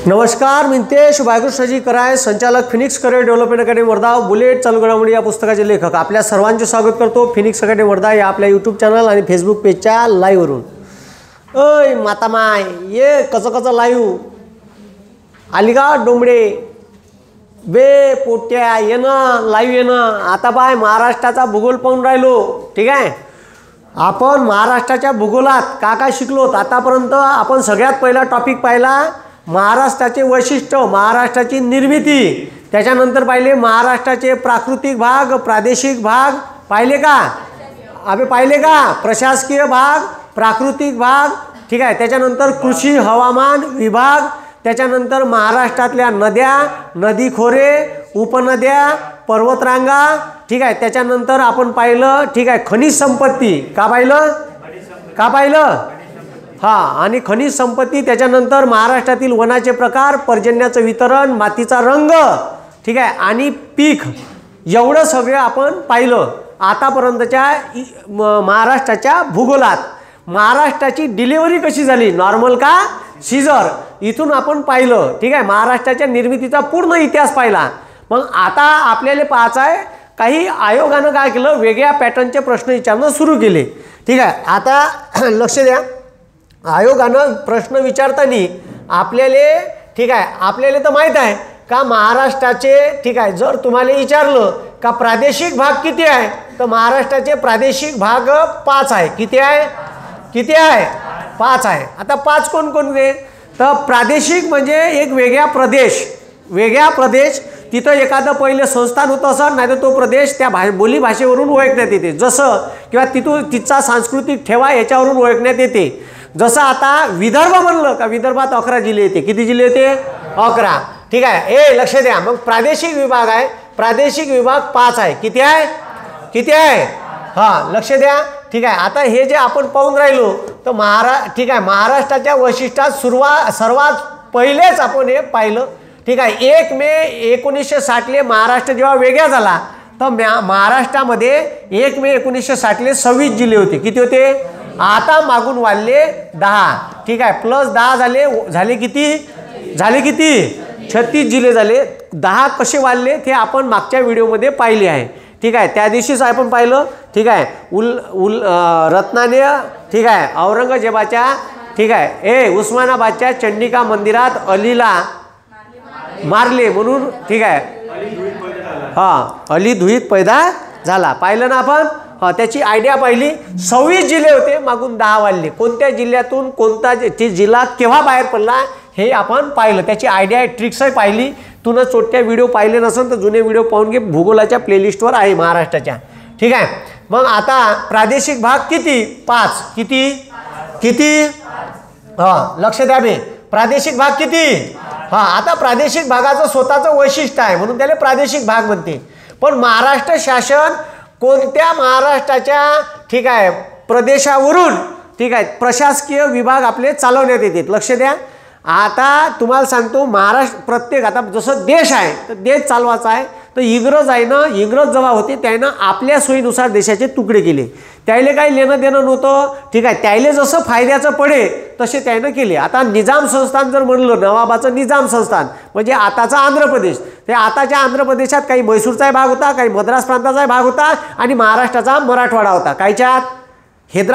नमस्कार, मितेश बाळकृष्णजी कराय, संचालक Phoenix career development academy Wardha, bullet चालू घडामोडी या पुस्तकाचे लेखक आपल्या सर्वांचे स्वागत करतो फिनिक्स अकॅडमी वर्धा या आपल्या यूट्यूब चॅनल आणि फेसबुक पेजच्या लाईव्हवरून। ओय मातामाय, ये कसं लाईव्ह आली का डोंबडे बे पोट्या येणं लाईव्ह येणं। आता बाय महाराष्ट्राचा भूगोल पाहून राहिलो, ठीक आहे। आपण महाराष्ट्राच्या भूगोलात काय शिकलो आतापर्यंत। आपण सगळ्यात पहिला टॉपिक पाहिला महाराष्ट्राचे वैशिष्ट्य, महाराष्ट्राची निर्मिती, त्याच्यानंतर पाहिले महाराष्ट्राचे प्राकृतिक भाग, प्रादेशिक भाग पाहिले का अबे पाहिले का, प्रशासकीय भाग, प्राकृतिक भाग, ठीक आहे। त्याच्यानंतर कृषी हवामान विभाग, त्याच्यानंतर महाराष्ट्रातल्या नद्या, नदीखोरे, उपनद्या, पर्वतरांगा, ठीक आहे। त्याच्यानंतर आपण पाहिलं, ठीक आहे, खनिज संपत्ती का पाहिलं हां, आणि खनिज संपत्ती, त्याच्यानंतर महाराष्ट्रातील वनाचे प्रकार, पर्जन्याचं वितरण, मातीचा रंग, ठीक आहे, आणि पीक, एवढं सगळं आपण पाहिलं आतापर्यंतच्या महाराष्ट्राच्या भूगोलात। महाराष्ट्राची डिलिव्हरी कशी झाली, नॉर्मल का सीझर, इथून आपण पाहिलं, ठीक आहे। महाराष्ट्राच्या निर्मितीचा पूर्ण इतिहास पाहिला। मग आता आपल्याला पाहायचं आहे काही आयोगानं काय केलं, वेगळ्या पॅटर्नचे प्रश्न विचारणं सुरू केले, ठीक आहे। आता लक्ष द्या, आयोगानं प्रश्न विचारताना आपल्याला, ठीक आहे, आपल्याला तर माहीत आहे का महाराष्ट्राचे, ठीक आहे, जर तुम्हाला विचारलं का प्रादेशिक भाग किती आहे, तर महाराष्ट्राचे प्रादेशिक भाग 5 आहे। किती आहे 5 आहे। आता 5 कोणकोणते, तर प्रादेशिक म्हणजे एक वेगळा प्रदेश, तिथं एखादं पहिले संस्थान होतं असं, नाही तर तो प्रदेश त्या बोली भाषेवरून ओळखण्यात येते, जसं किंवा तिचा सांस्कृतिक ठेवा याच्यावरून ओळखण्यात येते। जसं आता विदर्भ म्हणलं का विदर्भात 11 जिल्हे येते। किती जिल्हे येते 11, ठीक आहे। ए लक्ष द्या, मग प्रादेशिक विभाग आहे, प्रादेशिक विभाग 5 आहे। किती आहे हां, लक्ष द्या, ठीक आहे। आता हे जे आपण पाहून राहिलो तर ठीक आहे, महाराष्ट्राच्या वैशिष्ट्यात सर्वात पहिलेच आपण हे पाहिलं, ठीक आहे। 1 मे 1960 महाराष्ट्र जेव्हा वेगळा झाला तर महाराष्ट्रामध्ये 1 मे 1960 26 जिल्हे होते। किती होते, आता मागून वाढले 10, ठीक आहे, प्लस 10 झाले किती 36 जिल्हे झाले। 10 कसे वाढले ते आपण मागच्या व्हिडिओमध्ये पाहिले आहे, ठीक आहे। त्या दिवशीच आपण पाहिलं, ठीक आहे, रत्नाने, ठीक आहे, औरंगजेबाच्या, ठीक आहे, उस्मानाबादच्या चंडिका मंदिरात अलीला मारले म्हणून, ठीक आहे, हां, अली धुईत पैदा झाला, पाहिलं ना आपण। त्याची आयडिया पाहिली। 26 जिल्हे होते, मागून 10 वाढले। कोणत्या जिल्ह्यातून कोणता जिल्हा केव्हा बाहेर पडला हे आपण पाहिलं, त्याची आयडिया ट्रिक्सही पाहिली। तुनं छोट्या व्हिडिओ पाहिले नसेल तर जुने व्हिडिओ पाहून घे, भूगोलाच्या प्लेलिस्टवर आहे महाराष्ट्राच्या, ठीक आहे। मग आता प्रादेशिक भाग किती 5, किती हां, लक्ष द्या बे, प्रादेशिक भाग किती हां। आता प्रादेशिक भागाचं स्वतःचं वैशिष्ट्य आहे म्हणून त्याला प्रादेशिक भाग म्हणते। पण महाराष्ट्र शासन कोणत्या महाराष्ट्राच्या, ठीक आहे, प्रदेशावरून, ठीक आहे, प्रशासकीय विभाग आपले चालवण्यात येतात। लक्ष द्या, आता तुम्हाला सांगतो महाराष्ट्र प्रत्येक, आता जसं देश आहे तर देश चालवायचा आहे, तर इंग्रज आहे ना, इंग्रज जेव्हा होते त्यानं आपल्या सोयीनुसार देशाचे तुकडे केले, त्याला काही लेणं देणं नव्हतं, ठीक आहे, त्याला जसं फायद्याचं पडे तसे त्यानं केले। आता निजाम संस्थान जर म्हणलं, नवाबाचं निजाम संस्थान म्हणजे आताचा आंध्र प्रदेश, ते आताच्या आंध्र प्रदेशात काही म्हैसूरचाही भाग होता, काही मद्रास प्रांताचाही भाग होता आणि महाराष्ट्राचा मराठवाडा होता। कायच्यात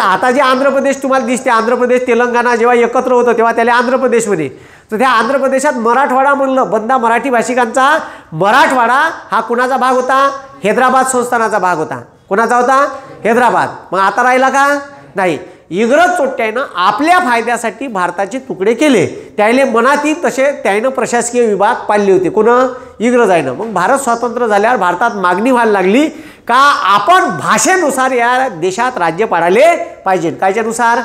आता जे आंध्र प्रदेश तुम्हाला दिसते, आंध्र प्रदेश तेलंगणा जेव्हा एकत्र होतं तेव्हा त्याला आंध्र प्रदेश म्हणे। तर त्या आंध्र प्रदेशात मराठवाडा म्हणलं, बंदा मराठी भाषिकांचा मराठवाडा हा कुणाचा भाग होता, हैदराबाद संस्थानाचा भाग होता। कोणाचा होता, हैदराबाद। मग आता राहिला का नाही, इंग्रज चोट्यानं आपल्या फायद्यासाठी भारताचे तुकडे केले, त्याले मनात तसे त्यानं प्रशासकीय विभाग पाळले होते, कोण इंग्रजानं। मग भारत स्वतंत्र झाल्यावर भारतात मागणी व्हायला लागली का आपण भाषेनुसार या देशात राज्य पाडायला पाहिजे। कायच्यानुसार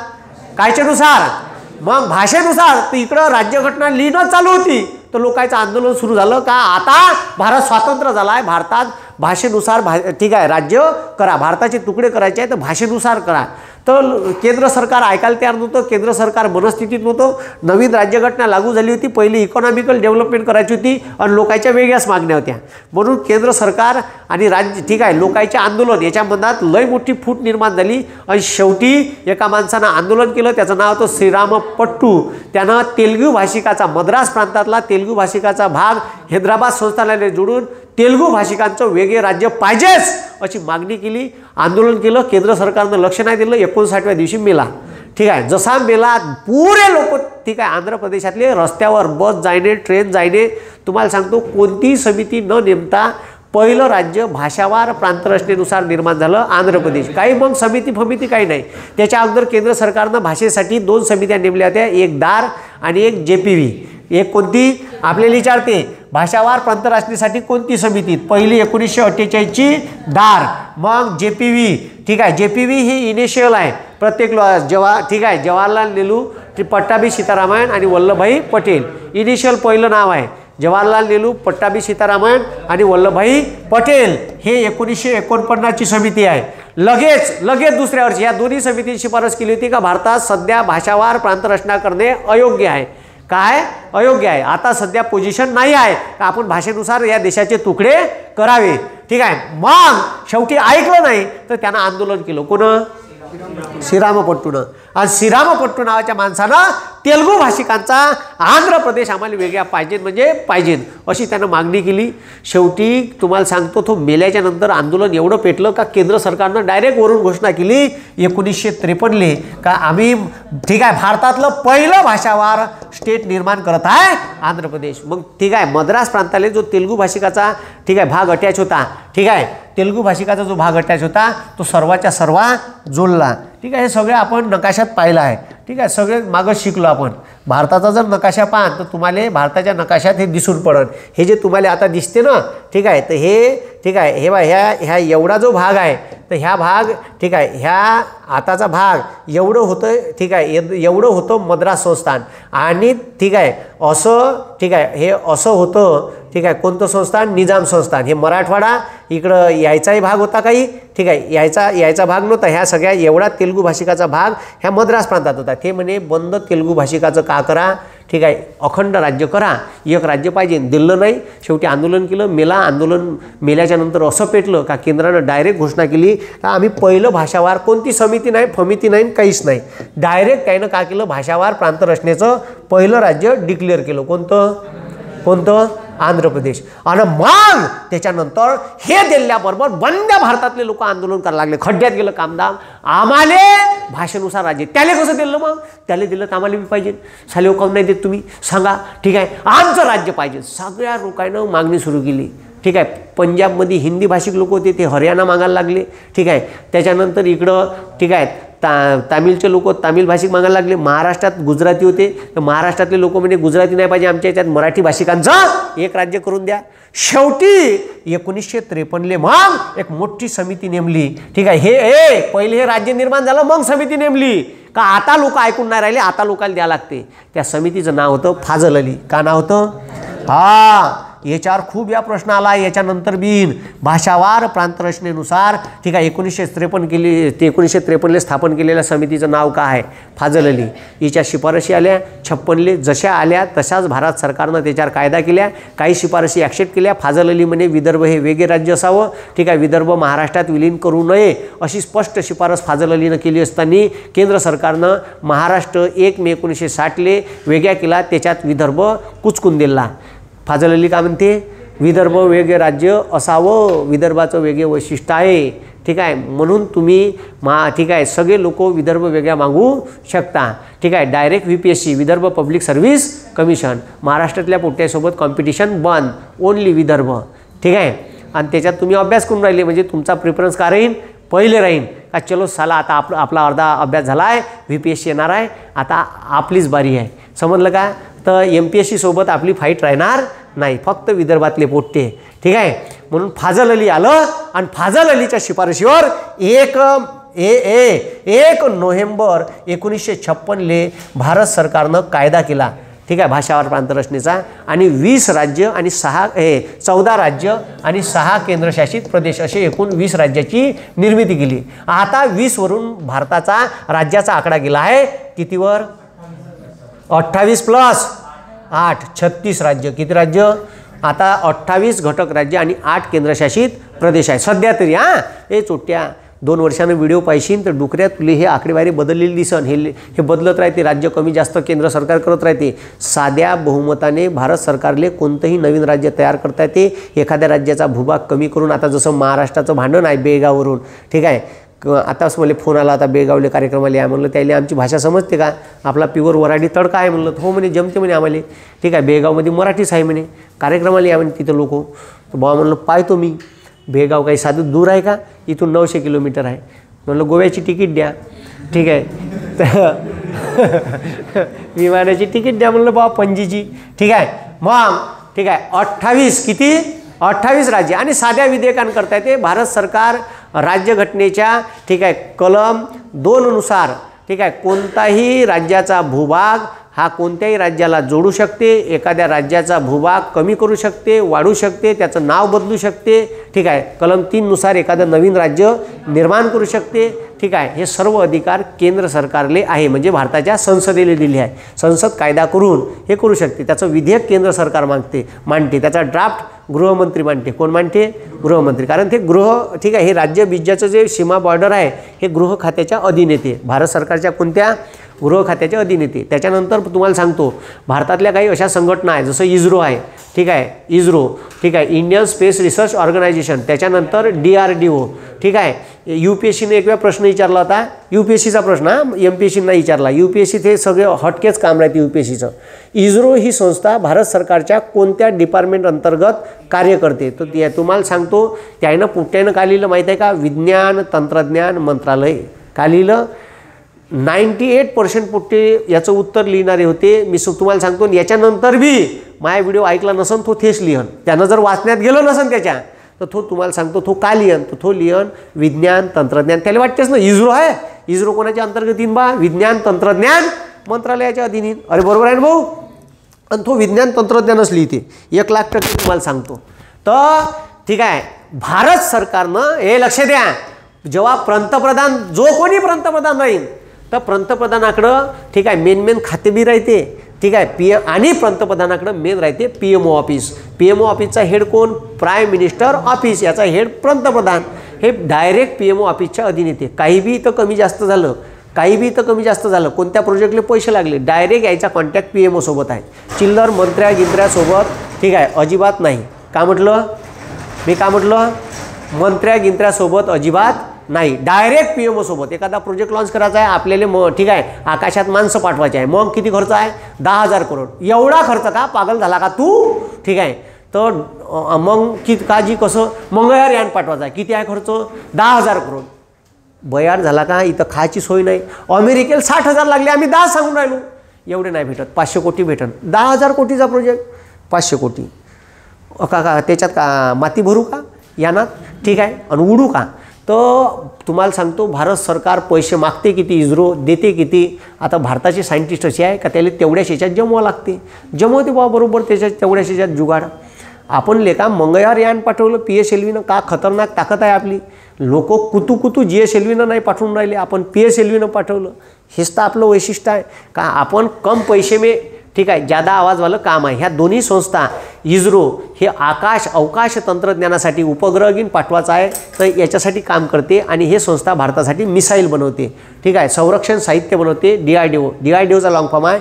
मग भाषेनुसार, तर इकडं राज्यघटना लिहिणं चालू होती, तर लोकांचं आंदोलन सुरू झालं का आता भारत स्वतंत्र झाला आहे, भारतात भाषेनुसार ठीक आहे राज्य करा, भारताचे तुकडे करायचे आहे तर भाषेनुसार करा। तर केंद्र सरकार ऐकायला तयार नव्हतं, केंद्र सरकार मनस्थितीत नव्हतं. नवीन राज्यघटना लागू झाली होती, पहिली इकॉनॉमिकल डेव्हलपमेंट करायची होती आणि लोकांच्या वेगळ्याच मागण्या होत्या. म्हणून केंद्र सरकार आणि राज्य ठीक आहे लोकांचे आंदोलन याच्या मनात लय मोठी फूट निर्माण झाली आणि शेवटी एका माणसानं आंदोलन केलं, त्याचं नाव होतं श्रीराम पट्टू. त्यानं तेलुगू भाषिकाचा मद्रास प्रांतातला तेलुगू भाषिकाचा भाग हैदराबाद संस्थानाने जोडून तेलुगू भाषिकांचं वेगळे राज्य पाहिजेच अशी मागणी केली, आंदोलन केलं. केंद्र सरकारनं लक्ष नाही दिलं. 59व्या दिवशी मेला. ठीक आहे, जसा मेला पुरे लोक ठीक आहे आंध्र प्रदेशातले रस्त्यावर बस जायने, ट्रेन जायने. तुम्हाला सांगतो कोणतीही समिती न नेमता पहिलं राज्य भाषावार प्रांतरचनेनुसार निर्माण झालं आंध्र प्रदेश. काही मग समिती फमिती काही नाही. त्याच्या अगोदर केंद्र सरकारनं भाषेसाठी 2 समित्या नेमल्या होत्या, एक दार आणि एक JPV. एक कोणती आपल्याला विचारते भाषावार प्रांतरचनेसाठी कोणती समिती? पहिली 1948ची दार, मग JPV. ठीक आहे, JPV ही इनिशियल आहे प्रत्येक ठीक आहे जवाहरलाल नेहरू, पट्टाभी सीतारामन आणि वल्लभभाई पटेल. इनिशियल पहिलं नाव आहे जवाहरलाल नेहरू, पट्टाभी सीतारामन आणि वल्लभभाई पटेल. हे 1949ची समिती आहे. लगेच दुसऱ्या वर्षी या दोन्ही समितींची शिफारस केली होती का भारतात सध्या भाषावार प्रांतरचना करणे अयोग्य आहे. काय अयोग्य आहे? आता सध्या पोझिशन नाही आहे का आपण भाषेनुसार या देशाचे तुकडे करावे. ठीक आहे, मग शेवटी ऐकलं नाही तर त्यानं आंदोलन केलं. कोण? श्रीरामपट्टूनं. आणि श्रीरामपट्टू नावाच्या माणसानं तेलुगू भाषिकांचा आंध्र प्रदेश आम्हाला वेगळा पाहिजे म्हणजे पाहिजे अशी त्यानं मागणी केली. शेवटी तुम्हाला सांगतो तो मेल्याच्या नंतर आंदोलन एवढं पेटलं का केंद्र सरकारनं डायरेक्ट वरून घोषणा केली 1953 का आम्ही ठीक आहे भारतातलं पहिलं भाषावार स्टेट निर्माण करत आहे आंध्र प्रदेश. मग ठीक आहे मद्रास प्रांताला जो तेलुगू भाषिकाचा ठीक आहे भाग अटॅच होता. ठीक आहे, तेलुगू भाषिकाचा जो भाग अटॅच होता तो सर्वाच्या सर्वा जोडला. ठीक आहे, हे सगळे आपण नकाशात पाहिलं आहे. ठीक आहे, सगळे मागं शिकलो आपण. भारताचा जर नकाशा पाहाल तर तुम्हाला भारताच्या नकाशात हे दिसून पडेल. हे जे तुम्हाला आता दिसते ना ठीक आहे तर हे ठीक आहे हे बा ह्या एवढा जो भाग आहे तर ह्या भाग ठीक आहे ह्या आताचा भाग एवढं होतं. ठीक आहे, एवढं होतं मद्रास संस्थान आणि ठीक आहे असं ठीक आहे हे असं होतं. ठीक आहे, कोणतं संस्थान? निजाम संस्थान. हे मराठवाडा इकडं यायचाही भाग होता काही. ठीक आहे, यायचा भाग नव्हता. ह्या सगळ्या एवढा तेलुगू भाषिकाचा भाग ह्या मद्रास प्रांतात होता. ते म्हणे बंद तेलुगू भाषिकाचं का करा. ठीक आहे, अखंड राज्य करा, एक राज्य पाहिजे. दिलं नाही. शेवटी आंदोलन केलं, मेला. आंदोलन मेल्याच्या नंतर असं पेटलं का केंद्रानं डायरेक्ट घोषणा केली का आम्ही पहिलं भाषावार, कोणती समिती नाही फमिती नाही काहीच नाही, डायरेक्ट त्यानं काय केलं भाषावार प्रांतरचनेचं पहिलं राज्य डिक्लेअर केलं. कोणतं? आंध्र प्रदेश. आणि मग त्याच्यानंतर हे दिल्याबरोबर बंद भारतातले लोक आंदोलन करायला लागले. खड्ड्यात गेलं कामदार, आम्हाला भाषेनुसार राज्य. त्याला कसं दिलं? मग त्याला दिलं तर आम्हाला बी पाहिजे. साले काऊन नाही देत तुम्ही सांगा. ठीक आहे, आमचं राज्य पाहिजे. सगळ्या लोकांना मागणी सुरू केली. ठीक आहे, पंजाबमध्ये हिंदी भाषिक लोक होते ते हरियाणा मागायला लागले. ठीक आहे, त्याच्यानंतर इकडं ठीक आहे तामिळचे लोक तामिळ भाषिक मागायला लागले. महाराष्ट्रात गुजराती होते तर महाराष्ट्रातले लोक म्हणजे गुजराती नाही पाहिजे आमच्या याच्यात मराठी भाषिकांचं एक राज्य करून द्या. शेवटी 1953 मग एक मोठी समिती नेमली. ठीक आहे, हे पहिले हे राज्य निर्माण झालं मग समिती नेमली का आता लोक ऐकून नाही राहिले, आता लोकांना द्या लागते. त्या समितीचं नाव होतं फाजल अली. का नाव होतं? याच्यावर खूप या प्रश्न आला. याच्यानंतर बीन भाषावार प्रांतरचनेनुसार ठीक आहे 1953 केली ते 1953 स्थापन केलेल्या समितीचं नाव काय आहे? फाजल अली. हिच्या शिफारशी आल्या 56 जशा आल्या तशाच भारत सरकारनं त्याच्यावर कायदा केल्या. काही शिफारशी ॲक्सेप्ट केल्या. फाजल अली म्हणे विदर्भ हे वेगळे राज्य असावं. ठीक आहे, विदर्भ महाराष्ट्रात विलीन करू नये अशी स्पष्ट शिफारस फाजल अलीनं केली असताना केंद्र सरकारनं महाराष्ट्र 1 मे 1960 वेगळा केला. त्याच्यात विदर्भ कुचकून दिला. फाजल अली काय म्हणते? विदर्भ वेगळे राज्य असावं, विदर्भाचं वेगळे वैशिष्ट्य आहे. ठीक आहे, म्हणून तुम्ही ठीक आहे सगळे लोक विदर्भ वेगळ्या मागू शकता. ठीक आहे, direct VPSC Vidarbha public service commission. महाराष्ट्रातल्या पोट्ट्यासोबत कॉम्पिटिशन बंद, ओनली विदर्भ. ठीक आहे, आणि त्याच्यात तुम्ही अभ्यास करून राहिले म्हणजे तुमचा प्रिफरन्स का राहील? पहिले राहील का चलो साला आता आपला अर्धा अभ्यास झाला आहे, VPSC येणार आहे, आता आपलीच बारी आहे. समजलं का? तर MPSC सोबत आपली फाईट राहणार नाही, फक्त विदर्भातले पोट्टे. ठीक आहे, म्हणून फाजल अली आलं आणि फाजल अलीच्या शिफारशीवर 1 नोव्हेंबर 1956 भारत सरकारनं कायदा केला. ठीक आहे, भाषावार प्रांतरचनेचा, आणि 20 राज्य आणि 14 राज्य आणि 6 केंद्रशासित प्रदेश असे एकूण 20 राज्याची निर्मिती केली. आता 20 वरून भारताचा राज्याचा आकडा गेला आहे कितीवर? 28 प्लस 8 36 राज्य. किती राज्य? आता 28 घटक राज्य आणि 8 केंद्रशासित प्रदेश आहे सध्या तरी. हे चोट्या 2 वर्षानं व्हिडिओ पाहिशीन तर डुकऱ्यात तुले हे आकडेवारी बदललेली दिसन. हे बदलत राहते, राज्य कमी जास्त केंद्र सरकार करत राहते. साध्या बहुमताने भारत सरकारले कोणतंही नवीन राज्य तयार करता येते. एखाद्या राज्याचा भूभाग कमी करून, आता जसं महाराष्ट्राचं भांडण आहे बेळगाववरून, ठीक आहे, आताच मला फोन आला, आता बेळगावले कार्यक्रमाला या म्हणलं, त्याला आमची भाषा समजते का? आपला प्युअर वराडी तडका आहे म्हणलं. हो म्हणे, जमते म्हणे आम्हाला, ठीक आहे, बेळगावमध्ये मराठीच आहे म्हणे, कार्यक्रमाला या म्हणे तिथं लोक. तर बाबा म्हणलं पाहतो मी, बेळगाव काही साधं दूर आहे का? इथून 900 किलोमीटर आहे. म्हणलं गोव्याची तिकीट द्या, ठीक आहे, तर विमानाची तिकीट द्या म्हणलं बाबा, पणजीची, ठीक आहे. मग ठीक आहे, 28 राज्य आणि साध्या विधेयकांना करता येते. भारत सरकार राज्यघटनेच्या, ठीक आहे, कलम 2 नुसार, ठीक आहे, कोणताही राज्याचा भूभाग हा कोणत्याही राज्याला जोडू शकते. एखाद्या राज्याचा भूभाग कमी करू शकते, वाढू शकते, त्याचं नाव बदलू शकते, ठीक आहे. कलम 3 नुसार एखादं नवीन राज्य निर्माण करू शकते, ठीक आहे. हे सर्व अधिकार केंद्र सरकारले आहे, म्हणजे भारताच्या संसदेला दिले आहे. संसद कायदा करून हे करू शकते. त्याचं विधेयक केंद्र सरकार मांडते, त्याचा ड्राफ्ट गृहमंत्री मांडते. कोण मांडते? गृहमंत्री. कारण ते ठीक आहे, हे राज्य बिज्याचं जे सीमा बॉर्डर आहे हे गृह खात्याच्या अधीन येते. भारत सरकारच्या कोणत्या? गृह खात्याच्या अधीन येते. त्याच्यानंतर तुम्हाला सांगतो, भारतातल्या काही अशा संघटना आहे, जसं इस्रो आहे, ठीक आहे, इस्रो, ठीक आहे, इंडियन स्पेस रिसर्च ऑर्गनायझेशन. त्याच्यानंतर DRDO, ठीक आहे. UPSCने एक वेळा प्रश्न विचारला होता, UPSCचा प्रश्न, MPSC नाही विचारला. UPSC ते सगळे हटकेच काम राहते UPSCचं. इस्रो ही संस्था भारत सरकारच्या कोणत्या डिपार्टमेंट अंतर्गत कार्य करते? तर ते तुम्हाला सांगतो, त्यानं पुट्ट्यानं काय लिहिलं माहीत आहे का? विज्ञान तंत्रज्ञान मंत्रालय. काय लिहिलं? 98% पुट्टे याचं उत्तर लिहिणारे होते. मी तुम्हाला सांगतो, याच्यानंतर बी माझा व्हिडिओ ऐकला नसन तो तेच लिहन. त्यानं जर वाचण्यात गेलं नसन त्याच्या, तर तो तुम्हाला सांगतो तो का लिहन, तर तो लिहन विज्ञान तंत्रज्ञान. त्याला वाटतेच ना इस्रो आहे, इस्रो कोणाच्या अंतर्गत येईन बा? विज्ञान तंत्रज्ञान मंत्रालयाच्या अधीन येईन. अरे बरोबर आहे ना भाऊ? आणि तो विज्ञान तंत्रज्ञानच लिहिते. 1,00,000% तुम्हाला सांगतो. तर ठीक आहे, भारत सरकारनं हे लक्ष द्या, जेव्हा पंतप्रधान, जो कोणी पंतप्रधान राहील, तर पंतप्रधानाकडं, ठीक आहे, मेन खाते बी राहते, ठीक आहे, आणि पंतप्रधानाकडं मेन राहते PMO ऑफिस. PMO ऑफिसचा हेड कोण? Prime minister office. याचा हेड पंतप्रधान. हे डायरेक्ट PMO ऑफिसच्या अधीन येते. काही बी इथं कमी जास्त झालं, कोणत्या प्रोजेक्टले पैसे लागले, डायरेक्ट यायचा कॉन्टॅक्ट PMO सोबत आहे. चिल्लर मंत्र्या-गिंत्र्यासोबत, ठीक आहे, अजिबात नाही. का म्हटलं मी? का म्हटलं? मंत्र्या-गिंत्र्यासोबत अजिबात नाही, डायरेक्ट PMO सोबत. एखादा प्रोजेक्ट लॉन्च करायचा आहे आपल्याला, ठीक आहे, आकाशात माणसं पाठवायचे आहे, मग किती खर्च आहे? 10,000 करोड. एवढा खर्च का? पागल झाला का तू? ठीक आहे, तर मग काजी कसं? मंगळयान पाठवायचा आहे, किती आहे खर्च? 10,000 करोड. बयार झाला का? इथं खायची सोय नाही. अमेरिकेला 60,000 लागले, आम्ही 10 सांगून राहिलो. एवढे नाही भेटत, 500 कोटी भेटन. 10,000 कोटीचा प्रोजेक्ट, 500 कोटी. का त्याच्यात का माती भरू का यानात? ठीक आहे, आणि उडू का? तर तुम्हाला सांगतो, भारत सरकार पैसे मागते किती, इस्रो देते किती. आता भारताचे सायंटिस्ट असे आहे का त्याला तेवढ्या शेच्यात जमवावं लागते. जमवते बाबा बरोबर, त्याच्यात तेवढ्या शेच्यात जुगाड. आपण लेखा मंगळयार यान पाठवलं PSLVनं. का खतरनाक ताकद आहे आपली. लोक कुतू GSLVनं नाही पाठवून राहिले, आपण PSLVनं पाठवलं. हेच तर आपलं वैशिष्ट्य आहे का? आपण कम पैसे में, ठीक आहे, जादा आवाजवालं काम आहे. ह्या दोन्ही संस्था, इस्रो हे अवकाश तंत्रज्ञानासाठी उपग्रह पाठवायचा आहे, तर याच्यासाठी काम करते. आणि हे संस्था भारतासाठी मिसाईल बनवते, ठीक आहे, संरक्षण साहित्य बनवते. DRDOचा लॉंग फॉर्म आहे,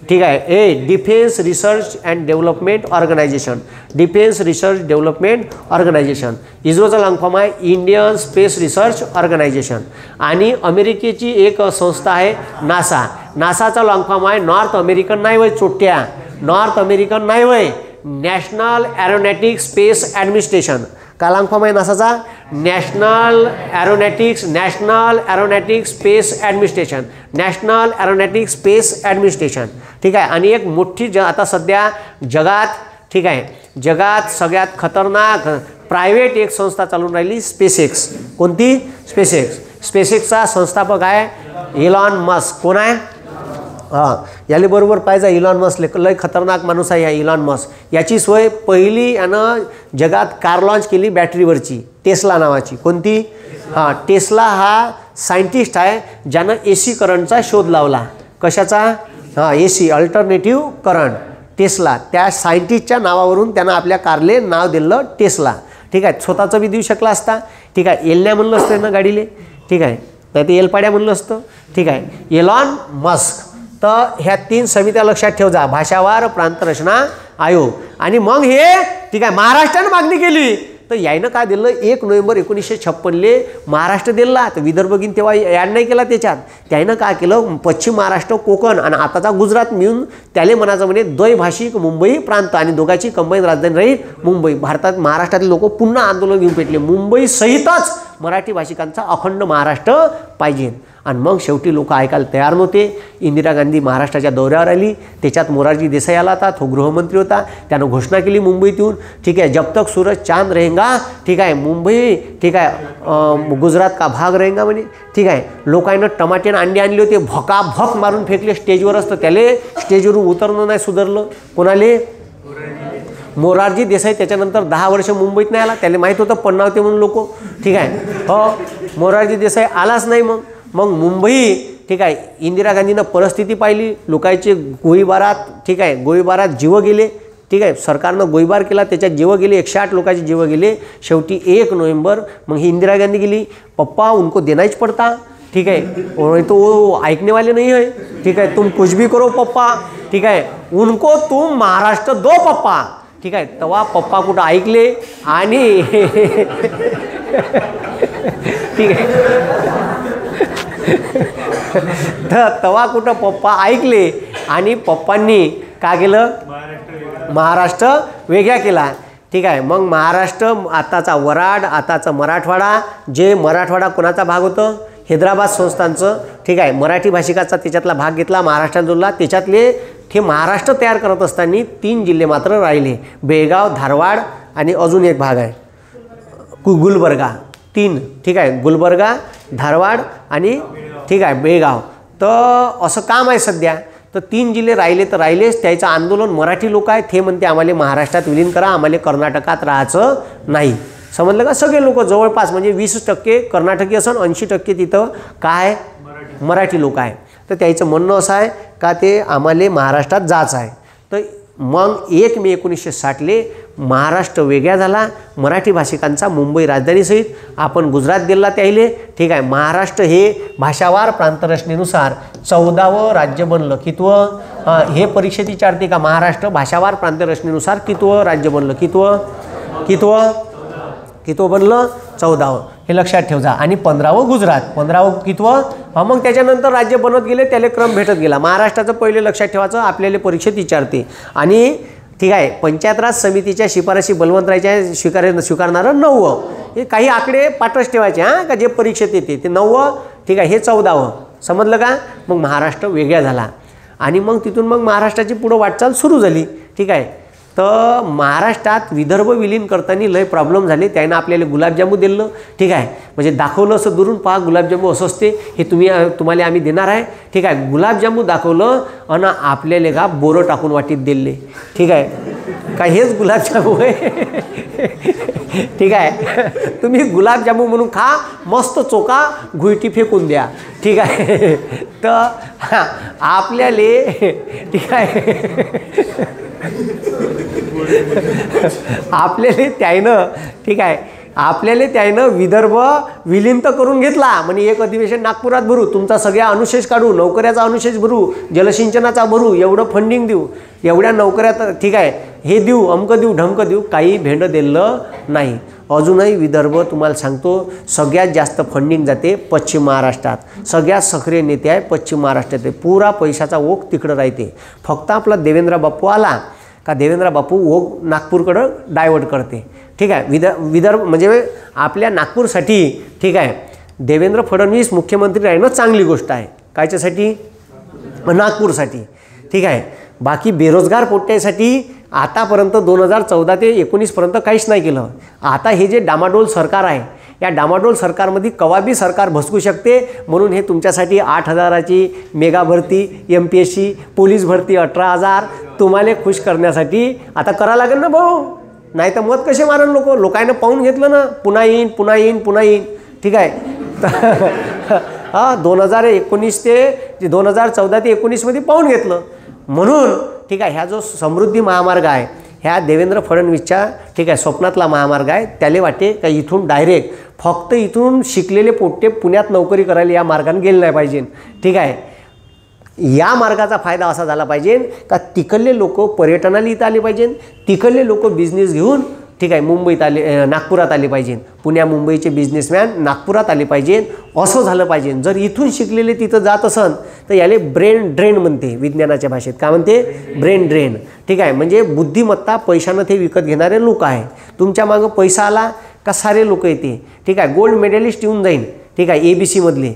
ठीक आहे, defence research and development organisation. Defence research development organisation. इस्रोचा लॉंग फॉर्म आहे इंडियन स्पेस रिसर्च ऑर्गनायझेशन. आणि अमेरिकेची एक संस्था आहे नासा. नासाचा लॉंग फॉर्म आहे नॉर्थ अमेरिकन, नाही वय चोट्या, नॉर्थ अमेरिकन नाही वय, नॅशनल एरोनॉटिक्स स्पेस ॲडमिनिस्ट्रेशन. का लॉंग फॉर्म आहे नासाचा? National aeronautics space administration. National aeronautics space administration, ठीक आहे. आणि एक मोठी आता सध्या जगात, ठीक आहे, जगात सगळ्यात खतरनाक प्रायव्हेट एक संस्था चालून राहिली, SpaceX. कोणती? SpaceX. SpaceXचा संस्थापक आहे इलॉन मस्क. कोण आहे? हां, याले बरोबर पाहिजे. इलॉन मस्क लय खतरनाक माणूस आहे. या इलॉन मस्क याची सोय पहिली यानं जगात कार लॉन्च केली बॅटरीवरची, टेस्ला नावाची. कोणती? हां, टेस्ला हा सायंटिस्ट आहे ज्यानं AC करंटचा शोध लावला. कशाचा? हां, AC अल्टरनेटिव्ह करंट. टेस्ला त्या सायंटिस्टच्या नावावरून त्यानं आपल्या कारले नाव दिलं टेस्ला. ठीक आहे. स्वतःचं बी देऊ शकला असता. ठीक आहे. एलन्या म्हणलं असतं ना गाडीले. ठीक आहे. नाही ते एलपाड्या म्हणलं असतं. ठीक आहे. Elon Musk. तर ह्या 3 समित्या लक्षात ठेव जा. भाषावार प्रांतरचना आयोग. आणि मग हे ठीक आहे महाराष्ट्रानं मागणी केली तर यायनं काय दिलं 1 नोव्हेंबर 1956ले महाराष्ट्र दिला. तर विदर्भ घेऊन तेव्हा ॲड नाही केला त्याच्यात. त्यानं काय केलं पश्चिम महाराष्ट्र, कोकण आणि आताचा गुजरात मिळून त्याले म्हणायचं म्हणे द्वैभाषिक मुंबई प्रांत आणि दोघांची कंबाईन राजधानी राहील मुंबई. भारतात महाराष्ट्रातील लोक पुन्हा आंदोलन घेऊन पेटले. मुंबई सहितच मराठी भाषिकांचा अखंड महाराष्ट्र पाहिजे. आणि मग शेवटी लोक ऐकायला तयार नव्हते. इंदिरा गांधी महाराष्ट्राच्या दौऱ्यावर आली. त्याच्यात मोरारजी देसाई आला होता. तो गृहमंत्री होता. त्यानं घोषणा केली मुंबईत येऊन. ठीक आहे. जब तक सूरज चांद रहेगा. ठीक आहे. मुंबई ठीक आहे गुजरात का भाग रहेगा म्हणे. ठीक आहे. लोकांना टमाटे अंडे आणले होते. भकाभक मारून फेकले स्टेजवर. असतं त्याले स्टेजवरून उतरणं नाही सुधारलं. कोणाले? मोरारजी देसाई. त्याच्यानंतर 10 वर्ष मुंबईत नाही आला. त्याला माहीत होतं पन्नावते म्हणून लोक. ठीक आहे. हो, मोरारजी देसाई आलाच नाही. मग मुंबई ठीक आहे. इंदिरा गांधीनं परिस्थिती पाहिली. लोकांचे गोळीबारात ठीक आहे गोळीबारात जीव गेले. ठीक आहे. सरकारनं गोळीबार केला, त्याच्यात जीव गेले. 108 लोकांचे जीव गेले. शेवटी 1 नोव्हेंबर मग ही इंदिरा गांधी गेली. पप्पा उनको देना ही पड़ता. ठीक है. तो वो ऐकने वाले नहीं है. ठीक है. तुम कुछ भी करो पप्पा. ठीक है. उनको तुम महाराष्ट्र दो पप्पा. ठीक आहे. तेव्हा पप्पा कुठं ऐकले आणि ठीक आहे तेव्हा कुठं पप्पा ऐकले आणि पप्पांनी काय केलं महाराष्ट्र वेगळा केला. ठीक आहे. मग महाराष्ट्र आताचा वराड, आताचा मराठवाडा. जे मराठवाडा कोणाचा भाग होतं? हैदराबाद संस्थानचं. ठीक आहे. मराठी भाषिकाचा त्याच्यातला भाग घेतला, महाराष्ट्रात जोडला. त्याच्यातले हे महाराष्ट्र तयार करत असताना 3 जिल्हे मात्र राहिले. बेळगाव, धारवाड आणि अजून एक भाग आहे गुलबर्गा. 3. ठीक आहे. गुलबर्गा, धारवाड आणि ठीक आहे बेळगाव. तर असं काम आहे सध्या. तर 3 जिल्हे राहिले तर राहिलेच. त्याचं आंदोलन मराठी लोक आहेत. ते म्हणते आम्हाला महाराष्ट्रात विलीन करा, आम्हाला कर्नाटकात राहायचं नाही. समजलं का? सगळे लोक जवळपास म्हणजे 20% कर्नाटकी असन, 80% तिथं काय मराठी लोक आहे. तर त्याचं म्हणणं असं आहे का ते आम्हाला महाराष्ट्रात जायचं आहे. तर मग 1 मे 1960ले महाराष्ट्र वेगळा झाला. मराठी भाषिकांचा मुंबई राजधानीसहित आपण गुजरात दिला त्याहिले. ठीक आहे. महाराष्ट्र हे भाषावार प्रांतरचनेनुसार 14वं राज्य बनलं. कितवं? हे परीक्षेत विचारते का महाराष्ट्र भाषावार प्रांतरचनेनुसार कितवं राज्य बनलं? कितवं बनलं? 14वं. हे लक्षात ठेव जा. आणि 15वं गुजरात. 15वं कितवं? मग त्याच्यानंतर राज्य बनत गेले, त्याला क्रम भेटत गेला. महाराष्ट्राचं पहिले लक्षात ठेवायचं, आपल्याला परीक्षेत विचारते. आणि ठीक आहे पंचायत राज समितीच्या शिफारशी बलवंतरायच्या स्वीकारणारं 9वं. हे काही आकडे पाठच ठेवायचे हां का जे परीक्षेत येते ते 9वं. ठीक आहे. हे 14वं. समजलं का? मग महाराष्ट्र वेगळा झाला आणि मग तिथून मग महाराष्ट्राची पुढं वाटचाल सुरू झाली. ठीक आहे. तर महाराष्ट्रात विदर्भ विलीन करताना लय प्रॉब्लेम झाले. त्यानं आपल्याला गुलाबजामू दिलं. ठीक आहे. म्हणजे दाखवलं असं दुरून पहा गुलाबजामू असं असते, हे तुम्हाला आम्ही देणार आहे. ठीक आहे. गुलाबजामू दाखवलं आणि आपल्याला का बोरं टाकून वाटीत दिले. ठीक आहे. काय हेच गुलाबजामू आहे? ठीक आहे. तुम्ही गुलाबजामू म्हणून खा, मस्त चोका गुईटी फेकून द्या. ठीक आहे. तर आपल्याला ठीक आहे आपल्याला त्यानं विदर्भ विलीन तर करून घेतला. म्हणजे एक अधिवेशन नागपुरात भरू, तुमचा सगळ्या अनुशेष काढू, नोकऱ्याचा अनुशेष भरू, जलसिंचनाचा भरू, एवढं फंडिंग देऊ, एवढ्या नोकऱ्यात ठीक आहे हे देऊ, अमकं देऊ, ढमकं देऊ, काही भेंड दिलं नाही. अजूनही विदर्भ तुम्हाला सांगतो सगळ्यात जास्त फंडिंग जाते पश्चिम महाराष्ट्रात. सगळ्यात सक्रिय नेते आहे पश्चिम महाराष्ट्रात. पुरा पैशाचा ओघ तिकडं राहते. फक्त आपला देवेंद्र बापू आला का देवेंद्र बापू ओघ नागपूरकडं डायवर्ट करते. ठीक आहे. विदर्भ म्हणजे आपल्या नागपूरसाठी ठीक आहे देवेंद्र फडणवीस मुख्यमंत्री राहणं चांगली गोष्ट आहे. कायच्यासाठी? नागपूरसाठी. ठीक आहे. बाकी बेरोजगार पोट्ट्यासाठी आतापर्यंत 2014 ते 19 पर्यंत काहीच नाही केलं. आता हे जे डामाडोल सरकार आहे या डामाडोल सरकारमध्ये कवाबी सरकार भसकू शकते. म्हणून हे तुमच्यासाठी 8,000ची मेगा भरती, MPSC पोलीस भरती 18,000 तुम्हाला खुश करण्यासाठी आता करा लागेल ना भाऊ. नाही तर मत कसे मारण लोकांना पाहून घेतलं ना, पुन्हा येईन पुन्हा येईन पुन्हा येईन. ठीक आहे. हां 2019 ते 2014 ते 19मध्ये पाहून घेतलं. म्हणून ठीक आहे, ह्या जो समृद्धी महामार्ग आहे ह्या देवेंद्र फडणवीसच्या ठीक आहे स्वप्नातला महामार्ग आहे. त्याला वाटे का इथून डायरेक्ट फक्त इथून शिकलेले पोट्टे पुण्यात नोकरी करायला या मार्गाने गेले नाही पाहिजे. ठीक आहे. या मार्गाचा फायदा असा झाला पाहिजे का तिकडले लोक पर्यटनाला इथं आले पाहिजे, तिकडले लोक बिझनेस घेऊन ठीक आहे मुंबईत आले, नागपुरात आले पाहिजे, पुण्या मुंबईचे बिझनेसमॅन नागपुरात आले पाहिजे, असं झालं पाहिजे. जर इथून शिकलेले तिथं जात असन तर याले ब्रेन ड्रेन म्हणते विज्ञानाच्या भाषेत. काय म्हणते? Brain drain. ठीक आहे. म्हणजे बुद्धिमत्ता पैशानं ते विकत घेणारे लोक आहे. तुमच्या मागं पैसा आला का सारे लोक येते. ठीक आहे. गोल्ड मेडलिस्ट येऊन जाईन. ठीक आहे. ABC मधले,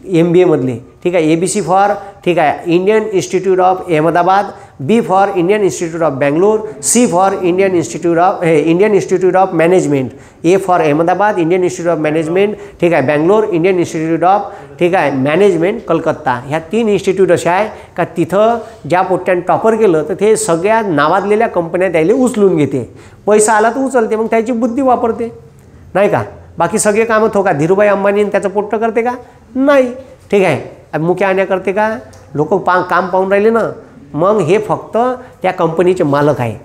MBA मधले. ठीक आहे. ABC फॉर ठीक आहे Indian institute of Ahmedabad, B for Indian institute of Bangalore, C for Indian institute of management, A for Ahmedabad Indian institute of management. ठीक आहे. बँगलोर इंडियन इन्स्टिट्यूट ऑफ ठीक आहे मॅनेजमेंट कलकत्ता. ह्या 3 इन्स्टिट्यूट अशा आहे का तिथं ज्या पोट्ट्यानं टॉपर केलं तर ते सगळ्या नावाजलेल्या कंपन्या त्याला उचलून घेते. पैसा आला तर उचलते, मग त्याची बुद्धी वापरते नाही का. बाकी सगळे कामं का धीरूभाई अंबानीने त्याचं पोट्ट करते का? नाही. ठीक आहे. मुख्य आणण्या करते का? लोक काम पाहून राहिले ना. मग हे फक्त त्या कंपनीचे मालक आहे.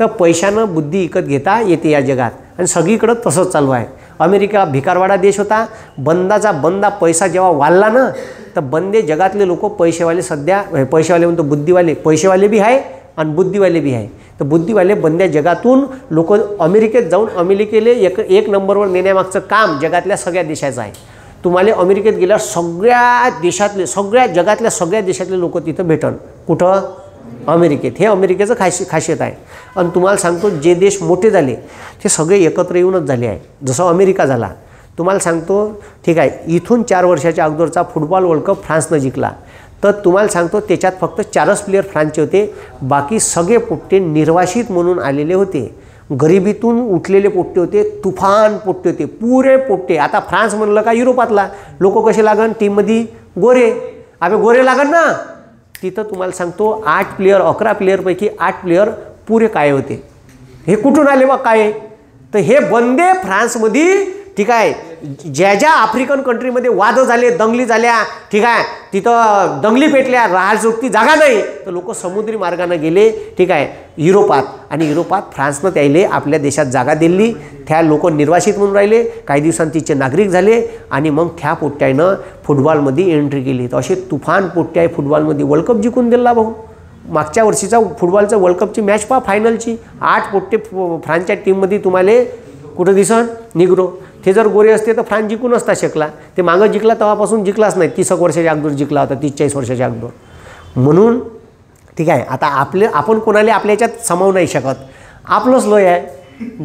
तर पैशानं बुद्धी विकत घेता येते या जगात आणि सगळीकडं तसंच चालू आहे. अमेरिका भिकारवाडा देश होता. बंदाचा बंदा पैसा जेव्हा वाढला ना तर बंदे जगातले लोक पैसेवाले सध्या पैसेवाले म्हणतो बुद्धिवाले, पैसेवाले बी आहे आणि बुद्धिवाले बी आहे. तर बुद्धिवाले बंद्या जगातून लोक अमेरिकेत जाऊन अमेरिकेले एक नंबरवर नेण्यामागचं काम जगातल्या सगळ्या देशाचं आहे. तुम्हाला अमेरिकेत गेल्यावर सगळ्या जगातल्या सगळ्या देशातले लोक तिथं भेटन. कुठं? अमेरिकेत. हे अमेरिकेचं खासियत आहे. आणि तुम्हाला सांगतो जे देश मोठे झाले ते सगळे एकत्र येऊनच झाले आहे. जसं अमेरिका झाला. तुम्हाला सांगतो ठीक आहे इथून 4 वर्षाच्या अगोदरचा फुटबॉल वर्ल्ड कप फ्रान्सनं जिंकला. तर तुम्हाला सांगतो त्याच्यात फक्त 4च प्लेयर फ्रान्सचे होते. बाकी सगळे पोट्टे निर्वासित म्हणून आलेले होते. गरिबीतून उठलेले पोट्टे होते, तुफान पोट्टे होते, पुरे पोट्टे. आता फ्रान्स म्हणलं का युरोपातला लोक कसे लागन टीममध्ये? गोरे. अबे गोरे लागन ना. तिथं तुम्हाला सांगतो 8 प्लेयर 11 प्लेयरपैकी 8 प्लेयर पुरे काय होते. हे कुठून आले बा काय? तर हे बंदे फ्रान्समध्ये ठीक आहे ज्या आफ्रिकन कंट्रीमध्ये वाद झाले, दंगली झाल्या, ठीक आहे तिथं दंगली पेटल्या, राहायची जागा नाही तर लोक समुद्री मार्गाने गेले ठीक आहे युरोपात. आणि युरोपात फ्रान्सनं त्याले आपल्या देशात जागा दिली. त्या लोक निर्वासित म्हणून राहिले. काही दिवसांनी तिचे नागरिक झाले आणि मग त्या पोट्ट्यानं फुटबॉलमध्ये एंट्री केली. तर असे तुफान पोट्टे आहे फुटबॉलमध्ये. वर्ल्ड कप जिंकून दिला भाऊ. मागच्या वर्षीचा फुटबॉलचा वर्ल्ड कपची मॅच पहा फायनलची. 8 पोट्टे फ्रान्सच्या टीममध्ये तुम्हाला कुठं दिसन? निग्रो. ते जर गोरे असते तर फ्रान्स जिंकून असता शकला. ते मागं जिंकला तेव्हापासून जिंकलाच नाही. 30 वर्षाच्या अगोदर जिंकला होता, 30-40 वर्षाच्या अगोदर. म्हणून ठीक आहे आता आपण कोणाला आपल्या याच्यात समावू नाही शकत. आपलंच लय आहे.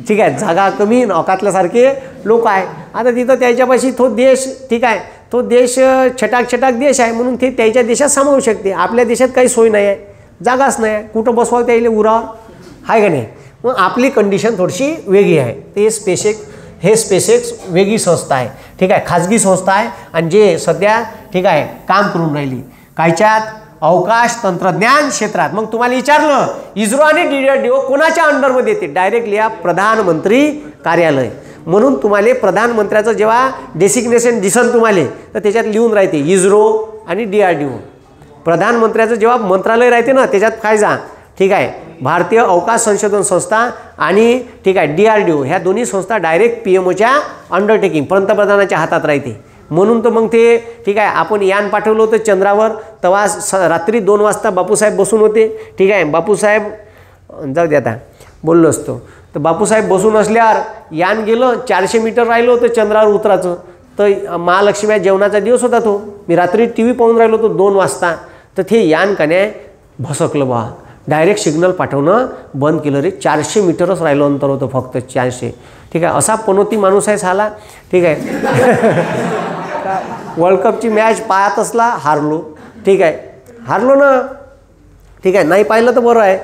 ठीक आहे. जागा कमी अकातल्यासारखे लोक आहे. आता तिथं त्याच्यापाशी तो देश ठीक आहे तो देश छटाक देश आहे म्हणून ते त्याच्या देशात सामावू शकते. आपल्या देशात काही सोय नाही आहे, जागाच नाही आहे. कुठं बसवावं त्याला उरावर आहे का नाही. मग आपली कंडिशन थोडीशी वेगळी आहे. ते स्पेसएक्स वेगळी संस्था आहे. ठीक आहे. खाजगी संस्था आहे आणि जे सध्या ठीक आहे काम करून राहिली कायच्यात? अवकाश तंत्रज्ञान क्षेत्रात. मग तुम्हाला विचारलं इस्रो आणि DRDO कोणाच्या अंडरमध्ये येते? डायरेक्टली या प्रधानमंत्री कार्यालय. म्हणून तुम्हाला प्रधानमंत्र्याचं जेव्हा डेसिग्नेशन दिसन तुम्हाला तर त्याच्यात लिहून राहते इस्रो आणि DRDO. प्रधानमंत्र्याचं जेव्हा मंत्रालय राहते ना त्याच्यात काय जा ठीक आहे भारतीय अवकाश संशोधन संस्था आणि ठीक आहे DRDO ह्या दोन्ही संस्था डायरेक्ट PMOच्या अंडरटेकिंग पंतप्रधानाच्या हातात राहते. म्हणून तर मग ते ठीक आहे आपण यान पाठवलं होतं चंद्रावर तेव्हा रात्री 2 वाजता बापूसाहेब बसून होते. ठीक आहे. बापूसाहेब जाऊ दे आता बोललो असतो तर बापूसाहेब बसून असल्यावर यान गेलं 400 मीटर राहिलं होतं चंद्रावर उतरायचं. तर महालक्ष्मी जेवणाचा दिवस होता तो. मी रात्री TV पाहून राहिलो होतो 2 वाजता. तर ते यान कने भसकलं बा. डायरेक्ट सिग्नल पाठवणं बंद केलं रे. 400 मीटरच राहिलं अंतर होतं फक्त 400. ठीक आहे. असा पनोती माणूस आहे साला. ठीक आहे. वर्ल्ड कपची मॅच पाहत असला हारलो. ठीक आहे. हारलो ना. ठीक आहे. नाही पाहिलं तर बरं आहे.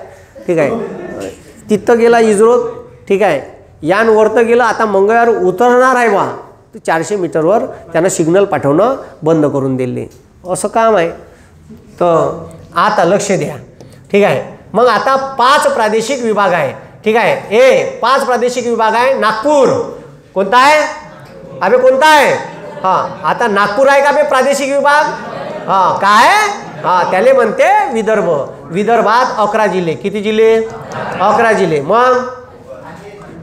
ठीक आहे. तिथं गेला इस्रोत. ठीक आहे. यान वरतं गेलं. आता मंगळवार उतरणार आहे बा. तर 400 मीटरवर त्यांना सिग्नल पाठवणं बंद करून दिले. असं काम आहे. तर आता लक्ष द्या. ठीक आहे. मग आता 5 प्रादेशिक विभाग आहे. ठीक आहे. 5 प्रादेशिक विभाग आहे. नागपूर कोणता आहे अबे कोणता आहे? आता नागपूर आहे का बे प्रादेशिक विभाग? काय? त्याले म्हणते विदर्भ. विदर्भात 11 जिल्हे. किती जिल्हे? 11 जिल्हे. मग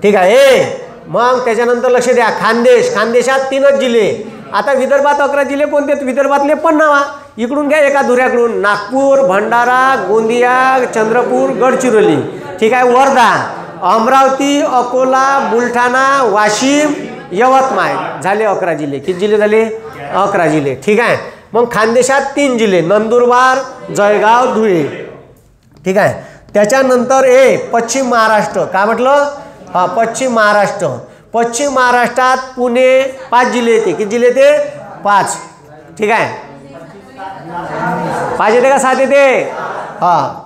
ठीक आहे. मग त्याच्यानंतर लक्ष द्या. खानदेश. खानदेशात 3च जिल्हे. आता विदर्भात 11 जिल्हे कोणते? विदर्भातले पण नावा इकडून घ्या एका धुऱ्याकडून. नागपूर, भंडारा, गोंदिया, चंद्रपूर, गडचिरोली. ठीक आहे. वर्धा, अमरावती, अकोला, बुलढाणा, वाशिम, यवतमाळ झाले 11 जिल्हे. किती जिल्हे झाले? 11 जिल्हे. ठीक आहे. मग खानदेशात 3 जिल्हे. नंदुरबार, जळगाव, धुळे. ठीक आहे. त्याच्यानंतर पश्चिम महाराष्ट्र. काय म्हटलं? पश्चिम महाराष्ट्र. पश्चिम महाराष्ट्रात पुणे 5 जिल्हे येते. किती जिल्हे येते? 5. ठीक आहे. 5 येते का 7 येते?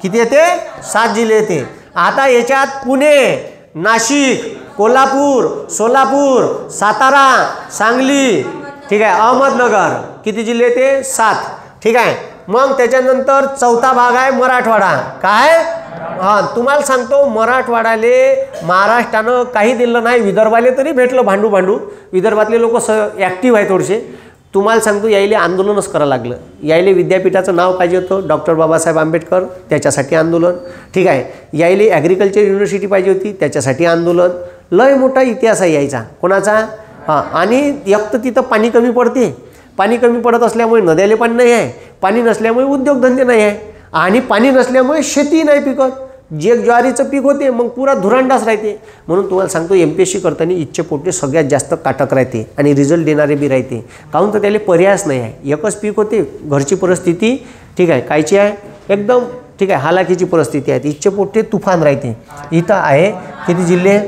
किती येते? 7 जिल्हे येते. आता याच्यात पुणे, नाशिक, कोल्हापूर, सोलापूर, सातारा, सांगली. ठीक आहे. अहमदनगर. किती जिल्हे येते? 7. ठीक आहे. मग त्याच्यानंतर चौथा भाग आहे मराठवाडा. काय? तुम्हाला सांगतो मराठवाड्याले महाराष्ट्रानं काही दिलं नाही. विदर्भाले तरी भेटलं भांडू भांडू. विदर्भातले लोक ॲक्टिव्ह आहे थोडेसे. तुम्हाला सांगतो यायले आंदोलनच करावं लागलं. यायले विद्यापीठाचं नाव पाहिजे होतं डॉक्टर बाबासाहेब आंबेडकर, त्याच्यासाठी आंदोलन. ठीक आहे. यायले ॲग्रिकल्चर युनिव्हर्सिटी पाहिजे होती, त्याच्यासाठी आंदोलन. लय मोठा इतिहास आहे यायचा. कोणाचा? आणि एक तर तिथं पाणी कमी पडते. पाणी कमी पडत असल्यामुळे नद्याले पाणी नाही आहे. पाणी नसल्यामुळे उद्योगधंदे नाही आहे. आणि पाणी नसल्यामुळे शेती नाही पिकत. जे ज्वारीचं पीक होते मग पुरा धुरांडाच राहते. म्हणून तुम्हाला सांगतो MPSC करताना इच्छेपोटे सगळ्यात जास्त काटक राहते आणि रिझल्ट देणारे बी राहते. काहून तर त्याला पर्यायच नाही आहे. एकच पीक होते. घरची परिस्थिती ठीक आहे कायची आहे? एकदम ठीक आहे हालाकीची परिस्थिती आहे. इच्छेपोटे तुफान राहते. इथं आहे किती जिल्हे?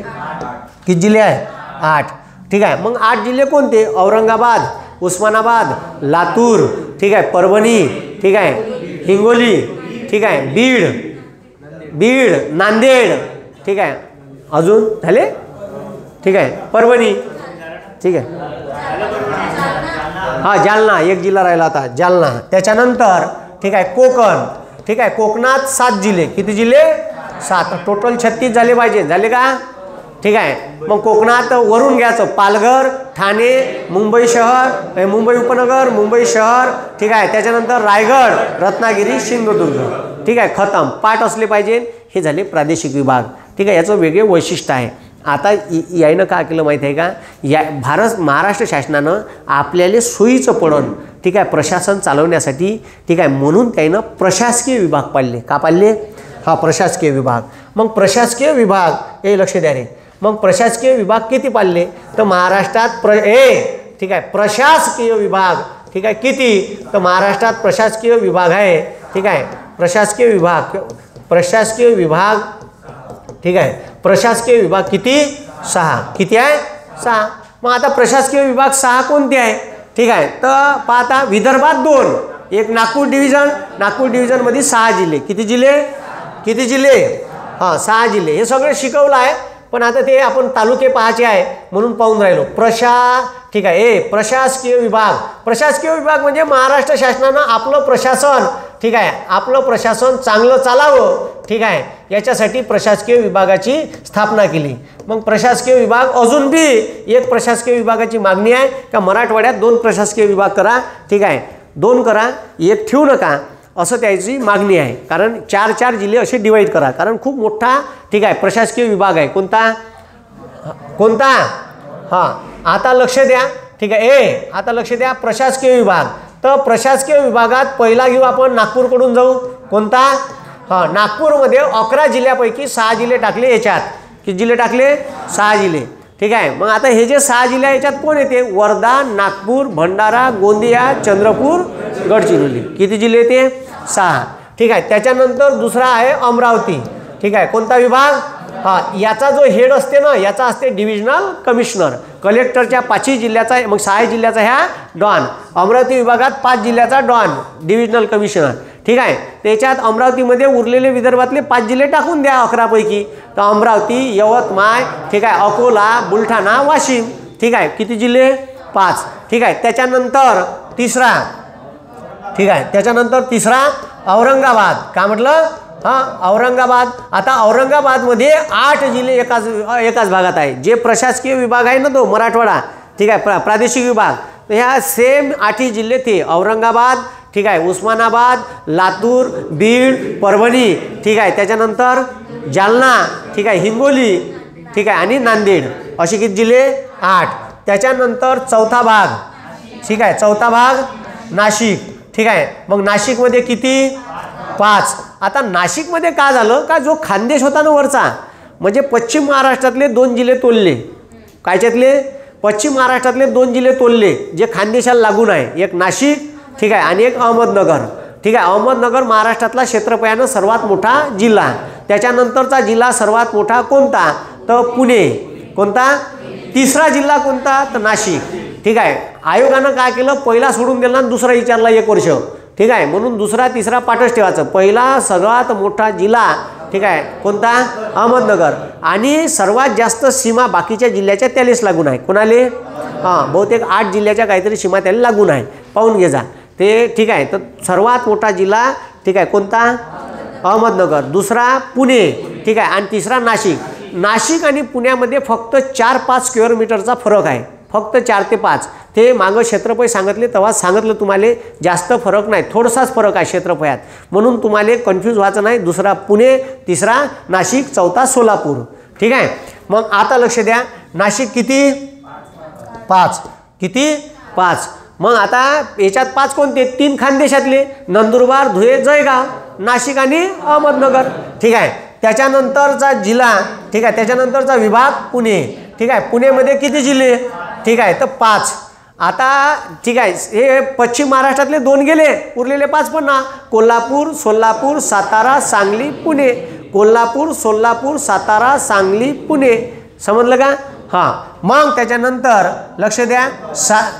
किती जिल्हे आहे? 8. ठीक आहे. मग 8 जिल्हे कोणते? औरंगाबाद, उस्मानाबाद, लातूर. ठीक आहे. परभणी. ठीक आहे. हिंगोली. ठीक आहे. बीड, नांदेड. ठीक आहे. अजून झाले? ठीक आहे. परभणी. ठीक आहे. जालना एक जिल्हा राहिला आता. जालना. त्याच्यानंतर ठीक आहे कोकण. ठीक आहे. कोकणात 7 जिल्हे. किती जिल्हे? 7. टोटल 36 झाले पाहिजे. झाले का? ठीक आहे. मग कोकणात वरून घ्यायचं पालघर, ठाणे, मुंबई शहर, मुंबई उपनगर, मुंबई शहर. ठीक आहे. त्याच्यानंतर रायगड, रत्नागिरी, सिंधुदुर्ग. ठीक आहे. खतम. पाठ असले पाहिजे. हे झाले प्रादेशिक विभाग. ठीक आहे. याचं वेगळे वैशिष्ट्य आहे. आता यायनं काय केलं माहीत आहे का? या महाराष्ट्र शासनानं आपल्याला सोयीचं पडण ठीक आहे प्रशासन चालवण्यासाठी. ठीक आहे. म्हणून त्यानं प्रशासकीय विभाग पाडले. का पाडले? प्रशासकीय विभाग. मग प्रशासकीय विभाग हे लक्ष द्या रे. मग प्रशासकीय विभाग किती पाडले? तर महाराष्ट्रात ठीक आहे प्रशासकीय विभाग. ठीक आहे. किती? तर महाराष्ट्रात प्रशासकीय विभाग आहे. ठीक आहे. प्रशासकीय विभाग. ठीक आहे. प्रशासकीय विभाग किती? 6. किती आहे? 6. मग आता प्रशासकीय विभाग 6 कोणते आहे? ठीक आहे. तर पाहता विदर्भात 2. एक नागपूर डिव्हिजन. नागपूर डिव्हिजनमध्ये 6 जिल्हे. किती जिल्हे? किती जिल्हे? 6 जिल्हे. हे सगळं शिकवलं आहे. पण आता ते आपण तालुके पाहायचे आहे म्हणून पाहून राहिलो. ठीक आहे. प्रशासकीय विभाग. प्रशासकीय विभाग म्हणजे महाराष्ट्र शासनानं आपलं प्रशासन ठीक आहे आपलं प्रशासन चांगलं चालावं. ठीक आहे. याच्यासाठी प्रशासकीय विभागाची स्थापना केली. मग प्रशासकीय विभाग अजून बी एक प्रशासकीय विभागाची मागणी आहे का मराठवाड्यात 2 प्रशासकीय विभाग करा. ठीक आहे. 2 करा. एक ठेवू नका असं त्याची मागणी आहे. कारण 4 जिल्हे असे डिवाईड करा. कारण खूप मोठा ठीक आहे प्रशासकीय विभाग आहे. कोणता? आता लक्ष द्या. ठीक आहे. आता लक्ष द्या. प्रशासकीय विभाग. तर प्रशासकीय विभागात पहिला घेऊ आपण नागपूरकडून जाऊ. कोणता? नागपूरमध्ये 11 जिल्ह्यापैकी 6 जिल्हे टाकले याच्यात. किती जिल्हे टाकले? 6 जिल्हे. ठीक आहे. मग आता हे जे 6 जिल्हे याच्यात कोण येते? वर्धा, नागपूर, भंडारा, गोंदिया, चंद्रपूर, गडचिरोली. किती जिल्हे येते? 6. ठीक आहे. त्याच्यानंतर दुसरा आहे अमरावती. ठीक आहे. कोणता विभाग? याचा जो हेड असते ना याचा असते डिव्हिजनल कमिशनर. कलेक्टरच्या 5 जिल्ह्याचा मग 6 जिल्ह्याचा ह्या डॉन. अमरावती विभागात 5 जिल्ह्याचा डॉन डिव्हिजनल कमिशनर. ठीक आहे. त्याच्यात अमरावतीमध्ये उरलेले विदर्भातले 5 जिल्हे टाकून द्या 11 पैकी. तर अमरावती, यवतमाळ, ठीक आहे, अकोला, बुलढाणा, वाशिम. ठीक आहे. किती जिल्हे? 5, ठीक आहे. त्याच्यानंतर तिसरा, ठीक आहे, त्याच्यानंतर तिसरा औरंगाबाद. का म्हटलं? हां, औरंगाबाद. आता औरंगाबादमध्ये 8 जिल्हे एकाच भागात आहे. जे प्रशासकीय विभाग आहे ना तो मराठवाडा, ठीक आहे, प्रादेशिक विभाग, तर ह्या सेम 8 जिल्हे ते औरंगाबाद, ठीक आहे, उस्मानाबाद, लातूर, बीड, परभणी, ठीक आहे, त्याच्यानंतर जालना, ठीक आहे, हिंगोली, ठीक आहे, आणि नांदेड, असे किती जिल्हे? 8. त्याच्यानंतर चौथा भाग, ठीक आहे, चौथा भाग नाशिक, ठीक आहे. मग नाशिकमध्ये किती? 5. आता नाशिकमध्ये काय झालं का, जो खानदेश होता ना वरचा, म्हणजे पश्चिम महाराष्ट्रातले 2 जिल्हे तोलले. कायच्यातले? पश्चिम महाराष्ट्रातले 2 जिल्हे तोलले, जे खानदेशाला लागून आहे. एक नाशिक, ठीक आहे, आणि एक अहमदनगर, ठीक आहे. अहमदनगर महाराष्ट्रातला क्षेत्रफळानं सर्वात मोठा जिल्हा. त्याच्यानंतरचा जिल्हा सर्वात मोठा कोणता? तर पुणे. कोणता? तिसरा जिल्हा कोणता? तर नाशिक, ठीक आहे. आयोगानं काय केलं, पहिला सोडून दिला आणि दुसरा विचारला 1 वर्ष, ठीक आहे. म्हणून दुसरा तिसरा पाठच ठेवायचं. पहिला सर्वात मोठा जिल्हा, ठीक आहे, कोणता? अहमदनगर. आणि सर्वात जास्त सीमा बाकीच्या जिल्ह्याच्या त्यालेच लागून आहे. कोणाले? हां, बहुतेक 8 जिल्ह्याच्या काहीतरी सीमा त्याला लागून आहे, पाहून घे जा ते, ठीक आहे. तर सर्वात मोठा जिल्हा, ठीक आहे, कोणता? अहमदनगर. दुसरा पुणे, ठीक आहे, आणि तिसरा नाशिक. नाशिक आणि पुण्यामध्ये फक्त 4-5 स्क्वेअर मीटरचा फरक आहे, फक्त 4 ते 5. ते मागं क्षेत्रफळ सांगितले तेव्हा सांगितलं तुम्हाला, जास्त फरक नाही, थोडासाच फरक आहे क्षेत्रफळात. म्हणून तुम्हाला कन्फ्यूज व्हायचं नाही. दुसरा पुणे, तिसरा नाशिक, चौथा सोलापूर, ठीक आहे. मग आता लक्ष द्या, नाशिक किती? 5. किती? 5. मग आता याच्यात 5 कोणते? 3 खानदेशातले, नंदुरबार, धुळे, जळगाव, नाशिक आणि अहमदनगर, ठीक आहे. त्याच्यानंतरचा जिल्हा, ठीक आहे, त्याच्यानंतरचा विभाग पुणे, ठीक आहे. पुणेमध्ये किती जिल्हे? ठीक आहे, तर 5. आता ठीक आहे, हे पश्चिम महाराष्ट्रातले 2 गेले, उरलेले 5 पण ना, कोल्हापूर, सोलापूर, सातारा, सांगली, पुणे. कोल्हापूर, सोलापूर, सातारा, सांगली, पुणे. समजलं का? हां. मग त्याच्यानंतर लक्ष द्या,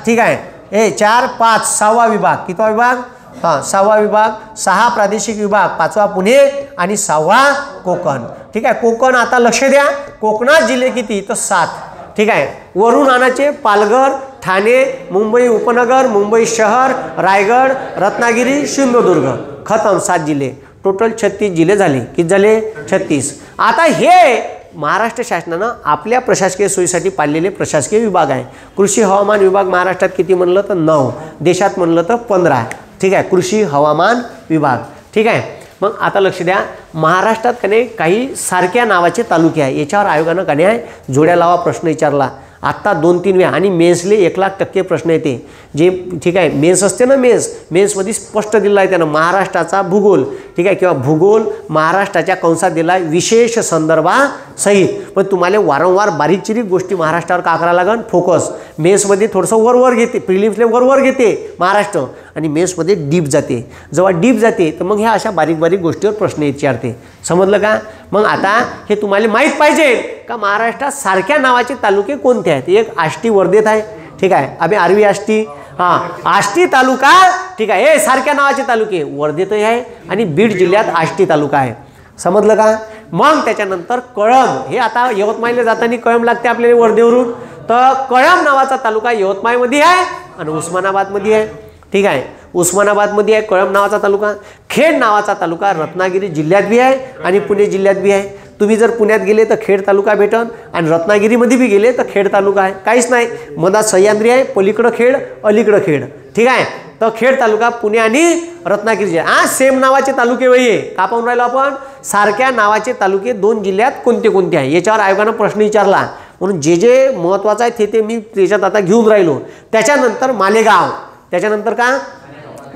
ठीक आहे, हे 4, 5, 6वा विभाग. कितवा विभाग? हां, 6वा विभाग. 6 प्रादेशिक विभाग, 5वा पुणे आणि 6वा कोकण, ठीक आहे. कोकण, आता लक्ष द्या, कोकणात जिल्हे किती? तर 7, ठीक आहे. वरून आणायचे, पालघर, ठाणे, मुंबई उपनगर, मुंबई शहर, रायगड, रत्नागिरी, सिंधुदुर्ग, खतम. 7 जिल्हे. टोटल 36 जिल्हे झाले. किती झाले? 36. आता हे महाराष्ट्र शासनानं आपल्या प्रशासकीय सोयीसाठी पाडलेले प्रशासकीय विभाग आहे. कृषी हवामान विभाग महाराष्ट्रात किती म्हणलं तर 9, देशात म्हणलं तर 15, ठीक आहे. कृषी हवामान विभाग, ठीक आहे. मग आता लक्ष द्या, महाराष्ट्रात कने काही सारख्या नावाचे तालुके आहे. याच्यावर आयोगानं कने जोड्या लावा प्रश्न विचारला आत्ता 2-3 वेळा, आणि मेन्सले 1,00,000% प्रश्न येते. जे, ठीक आहे, मेन्स असते ना, मेन्समध्ये स्पष्ट दिला आहे त्यानं महाराष्ट्राचा भूगोल, ठीक आहे, किंवा भूगोल महाराष्ट्राच्या कंसात दिला आहे विशेष संदर्भासहित. पण तुम्हाला वारंवार बारीक चिरीक गोष्टी महाराष्ट्रावर का करावं लागेल? फोकस. मेन्समध्ये थोडंसं वरवर घेते, प्रिलिम्सले वरवर घेते महाराष्ट्र, आणि मेन्समध्ये डीप जाते. जेव्हा डीप जाते तर मग ह्या अशा बारीक बारीक गोष्टीवर प्रश्न विचारते. समजलं का? मग आता हे तुम्हाला माहीत पाहिजे का महाराष्ट्रात सारख्या नावाचे तालुके कोणते आहेत. एक आष्टी वर्धेत आहे, ठीक आहे, आम्ही आर्वी आष्टी, हां, आष्टी तालुका, ठीक आहे. हे सारख्या नावाचे तालुके वर्धेतही आहे, आणि बीड जिल्ह्यात आष्टी तालुका आहे. समजलं का? मग त्याच्यानंतर कळंब, हे आता यवतमाळला जाताना कळंब लागते आपल्याला वर्धेवरून, तर कळंब नावाचा तालुका यवतमाळमध्ये आहे आणि उस्मानाबादमध्ये आहे, ठीक आहे. उस्मानाबादमध्ये आहे कळंब नावाचा तालुका. खेड नावाचा तालुका रत्नागिरी जिल्ह्यात बी आहे आणि पुणे जिल्ह्यात बी आहे. तुम्ही जर पुण्यात गेले तर खेड तालुका भेटन, आणि रत्नागिरीमध्ये बी गेले तर खेड तालुका आहे. काहीच नाही, मधात सह्याद्री आहे, पलीकडं खेड, अलीकडं खेड, ठीक आहे. तर खेड तालुका पुणे आणि रत्नागिरी आहे. सेम नावाचे तालुके वही आहे. का पाहून राहिलो आपण? सारख्या नावाचे तालुके 2 जिल्ह्यात कोणते कोणते आहे याच्यावर आयोगानं प्रश्न विचारला. म्हणून जे जे महत्त्वाचं आहे ते मी त्याच्यात आता घेऊन राहिलो. त्याच्यानंतर मालेगाव, त्याच्यानंतर का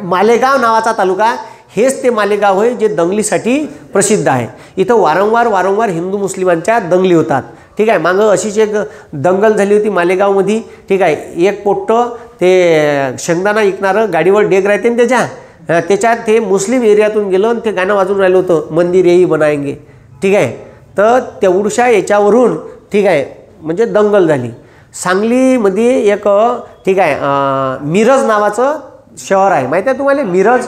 मालेगाव नावाचा तालुका, हेच ते मालेगाव आहे जे दंगलीसाठी प्रसिद्ध आहे. इथं वारंवार हिंदू मुस्लिमांच्या दंगली होतात, ठीक आहे. मागं अशीच एक दंगल झाली होती मालेगावमध्ये, ठीक आहे. एक पोट्टं ते शेंगदाणा विकणारं गाडीवर डेग राहते ना त्याच्यात ते मुस्लिम एरियातून गेलं आणि ते गाणं वाजून राहिलं होतं, मंदिर येई बनाएंगे, ठीक आहे. तर तेवढ्या याच्यावरून, ठीक आहे, म्हणजे दंगल झाली. सांगलीमध्ये एक, ठीक आहे, मिरज नावाचं शहर आहे, माहीत आहे तुम्हाला मिरज.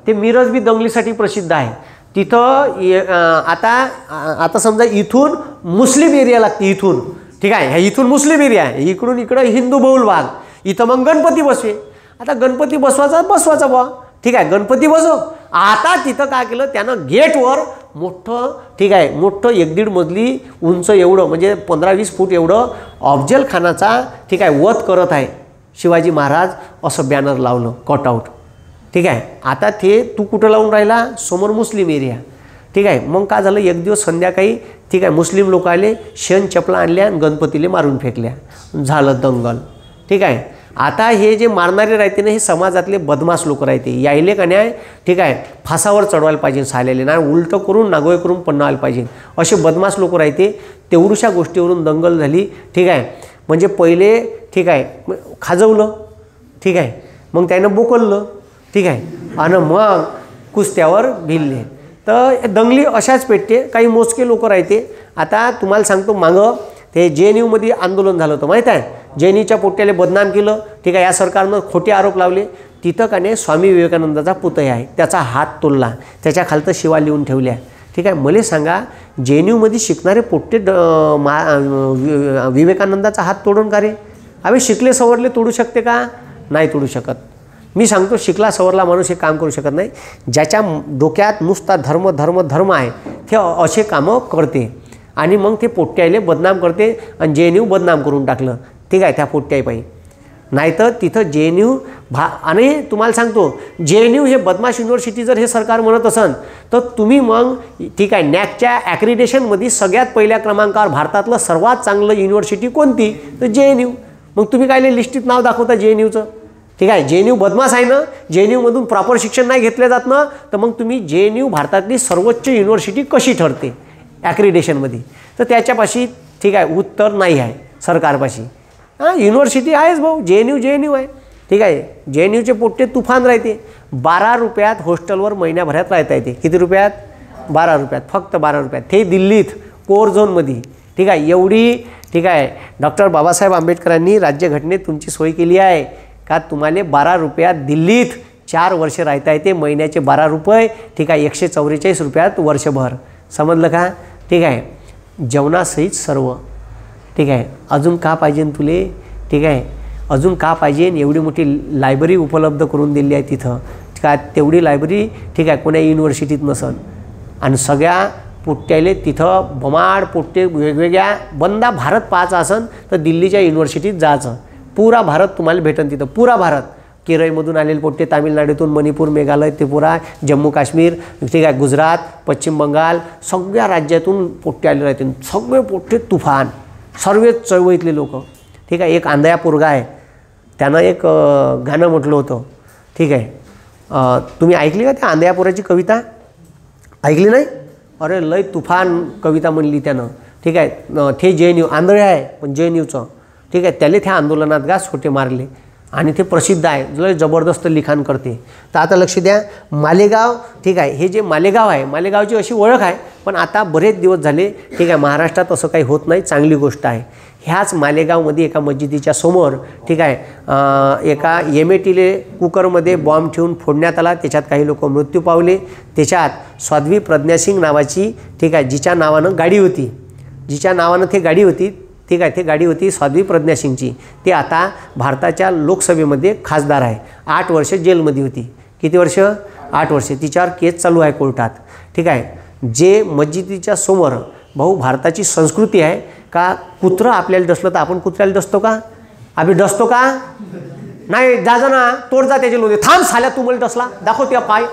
ते मिरज बी दंगलीसाठी प्रसिद्ध आहे. तिथं आता समजा इथून मुस्लिम एरिया लागते, इथून, ठीक आहे. ह्या इथून मुस्लिम एरिया आहे, इकडून इकडं हिंदू बहुल भाग. इथं मग गणपती बसवे. आता गणपती बसवायचा बुवा, ठीक आहे, गणपती बसव. आता तिथं काय केलं त्यानं, गेटवर मोठं, ठीक आहे, मोठं 1-1.5 मजली उंच एवढं, म्हणजे 15-20 फूट एवढं अफजल खानाचा, ठीक आहे, वध करत आहे शिवाजी महाराज असं बॅनर लावलं, कटआउट. ठीक आहे. आता ते तू कुठं लावून राहिला, समोर मुस्लिम एरिया. ठीक आहे. मग काय झालं, एक दिवस संध्याकाळी, ठीक आहे, मुस्लिम लोक आले, शेण चपला आणल्या आणि गणपतीले मारून फेकल्या, झालं दंगल. ठीक आहे. आता हे जे मारणारे राहते ना, हे समाजातले बदमाश लोक राहते, यायले का नाही, ठीक आहे, फासावर चढवायला पाहिजे सालेले ना, उलटं करून नागोय करून पन्नावायला पाहिजे, असे बदमाश लोक राहते. तेवढ्याशा गोष्टीवरून दंगल झाली. ठीक आहे. म्हणजे पहिले, ठीक आहे, खाजवलं, ठीक आहे, मग त्यानं बोकललं, ठीक आहे, आणि मग कुस्त्यावर भिल्ले. तर दंगली अशाच पेटते, काही मोजके लोक राहते. आता तुम्हाला सांगतो, मागं ते JNUमध्ये आंदोलन झालं होतं माहीत आहे, JNUच्या पोट्याले बदनाम केलं. ठीक आहे. या सरकारनं खोटे आरोप लावले. तिथं का नाही स्वामी विवेकानंदाचा पुतळा आहे, त्याचा हात तोडला, त्याच्या खालतं शिवा लिहून ठेवल्या. ठीक आहे. मला सांगा, JNUमध्ये शिकणारे पोट्टे विवेकानंदाचा हात तोडून का रे? अबे शिकले सवरले तोडू शकते का? नाही तोडू शकत. मी सांगतो, शिकला सवरला माणूस हे काम करू शकत नाही. ज्याच्या डोक्यात नुसता धर्म धर्म धर्म आहे, ते असे कामं करते आणि मग ते पोट्ट्याले बदनाम करते. आणि JNU बदनाम करून टाकलं. ठीक आहे, त्या पोट्ट्यापायी. नाहीतर तिथं JNU आणि तुम्हाला सांगतो, JNU हे बदमाश युनिव्हर्सिटी जर हे सरकार म्हणत असन, तर तुम्ही मग, ठीक आहे, NACच्या ॲक्रिडेशनमध्ये सगळ्यात पहिल्या क्रमांकावर भारतातलं सर्वात चांगलं युनिव्हर्सिटी कोणती, तर JNU. मग तुम्ही काय लिस्टीत नाव दाखवता JNUचं? ठीक आहे. JNU बदमाश आहे ना, JNUमधून प्रॉपर शिक्षण नाही घेतलं जात ना, तर मग तुम्ही JNU भारतातली सर्वोच्च युनिव्हर्सिटी कशी ठरते ॲक्रिडेशनमध्ये? तर त्याच्यापाशी, ठीक आहे, उत्तर नाही आहे सरकारपाशी. युनिव्हर्सिटी आहेच भाऊ, JNU आहे. ठीक आहे. JNUचे पोट्टे तुफान राहते. 12 रुपयात हॉस्टेलवर महिन्याभरात राहता येते. किती रुपयात? 12 रुपयात, फक्त 12 रुपयात. ते दिल्लीत कोर झोनमध्ये. ठीक आहे. एवढी, ठीक आहे, डॉक्टर बाबासाहेब आंबेडकरांनी राज्यघटनेत तुमची सोय केली आहे का तुम्हाला 12 रुपयात दिल्लीत 4 वर्ष राहता येते. महिन्याचे 12 रुपये, ठीक आहे, 144 रुपयात वर्षभर. समजलं का? ठीक आहे. जेवणासहित सर्व. ठीक आहे. अजून का पाहिजे तुले? ठीक आहे. अजून का पाहिजे? एवढी मोठी लायब्ररी उपलब्ध करून दिली आहे तिथं. ठीक आहे. तेवढी लायब्ररी, ठीक आहे, कोण्या युनिव्हर्सिटीत नसन. आणि सगळ्या पोट्ट्याले तिथं बमाड पोट्टे वेगवेगळ्या. बंदा भारत पाहायचा असन तर दिल्लीच्या युनिव्हर्सिटीत जायचं. पुरा भारत तुम्हाला भेटन तिथं, पुरा भारत. केरळमधून आलेले पोट्टे, तामिळनाडूतून, मणिपूर, मेघालय, त्रिपुरा, जम्मू काश्मीर, ठीक आहे, गुजरात, पश्चिम बंगाल, सगळ्या राज्यातून पोट्टे आले राहतील. सगळे पोट्टे तुफान, सर्व चळवळीतले लोक. ठीक आहे. एक आंधळा पोरगा आहे, त्यानं एक गाणं म्हटलं होतं. ठीक आहे. तुम्ही ऐकली का त्या आंधळ्या पोराची कविता? ऐकली नाही? अरे लय तुफान कविता म्हणली त्यानं. ठीक आहे. ते JNU आंधळे आहे, पण JNUचं, ठीक आहे, त्याला त्या आंदोलनात छोटे मारले आणि ते प्रसिद्ध आहे, लय जबरदस्त लिखाण करते. तर आता लक्ष द्या, मालेगाव, ठीक आहे, हे जे मालेगाव आहे, मालेगावची अशी ओळख आहे, पण आता बरेच दिवस झाले, ठीक आहे, महाराष्ट्रात असं काही होत नाही, चांगली गोष्ट आहे. ह्याच मालेगावमध्ये एका मस्जिदीच्या समोर, ठीक आहे, एका MATले कुकरमध्ये बॉम्ब ठेवून फोडण्यात आला. त्याच्यात काही लोक मृत्यू पावले. त्याच्यात साध्वी प्रज्ञा सिंग नावाची, ठीक आहे, जिच्या नावानं गाडी होती, जिच्या नावानं ती गाडी होती, ठीक आहे, ती गाडी होती साध्वी प्रज्ञा सिंगची. ती आता भारताच्या लोकसभेमध्ये खासदार आहे. 8 वर्ष जेलमध्ये होती. किती वर्ष? 8 वर्ष. तिच्यावर केस चालू आहे कोर्टात. ठीक आहे. जे मस्जिदीच्या समोर, भाऊ, भारताची संस्कृती आहे का कुत्रं आपल्याला डसलं तर आपण कुत्र्याला डसतो का? आम्ही डसतो का? नाही. जा ना, तोड जा त्याचे लोदे. थांब साल्या, तू मला डसला, दाखव त्या पाय.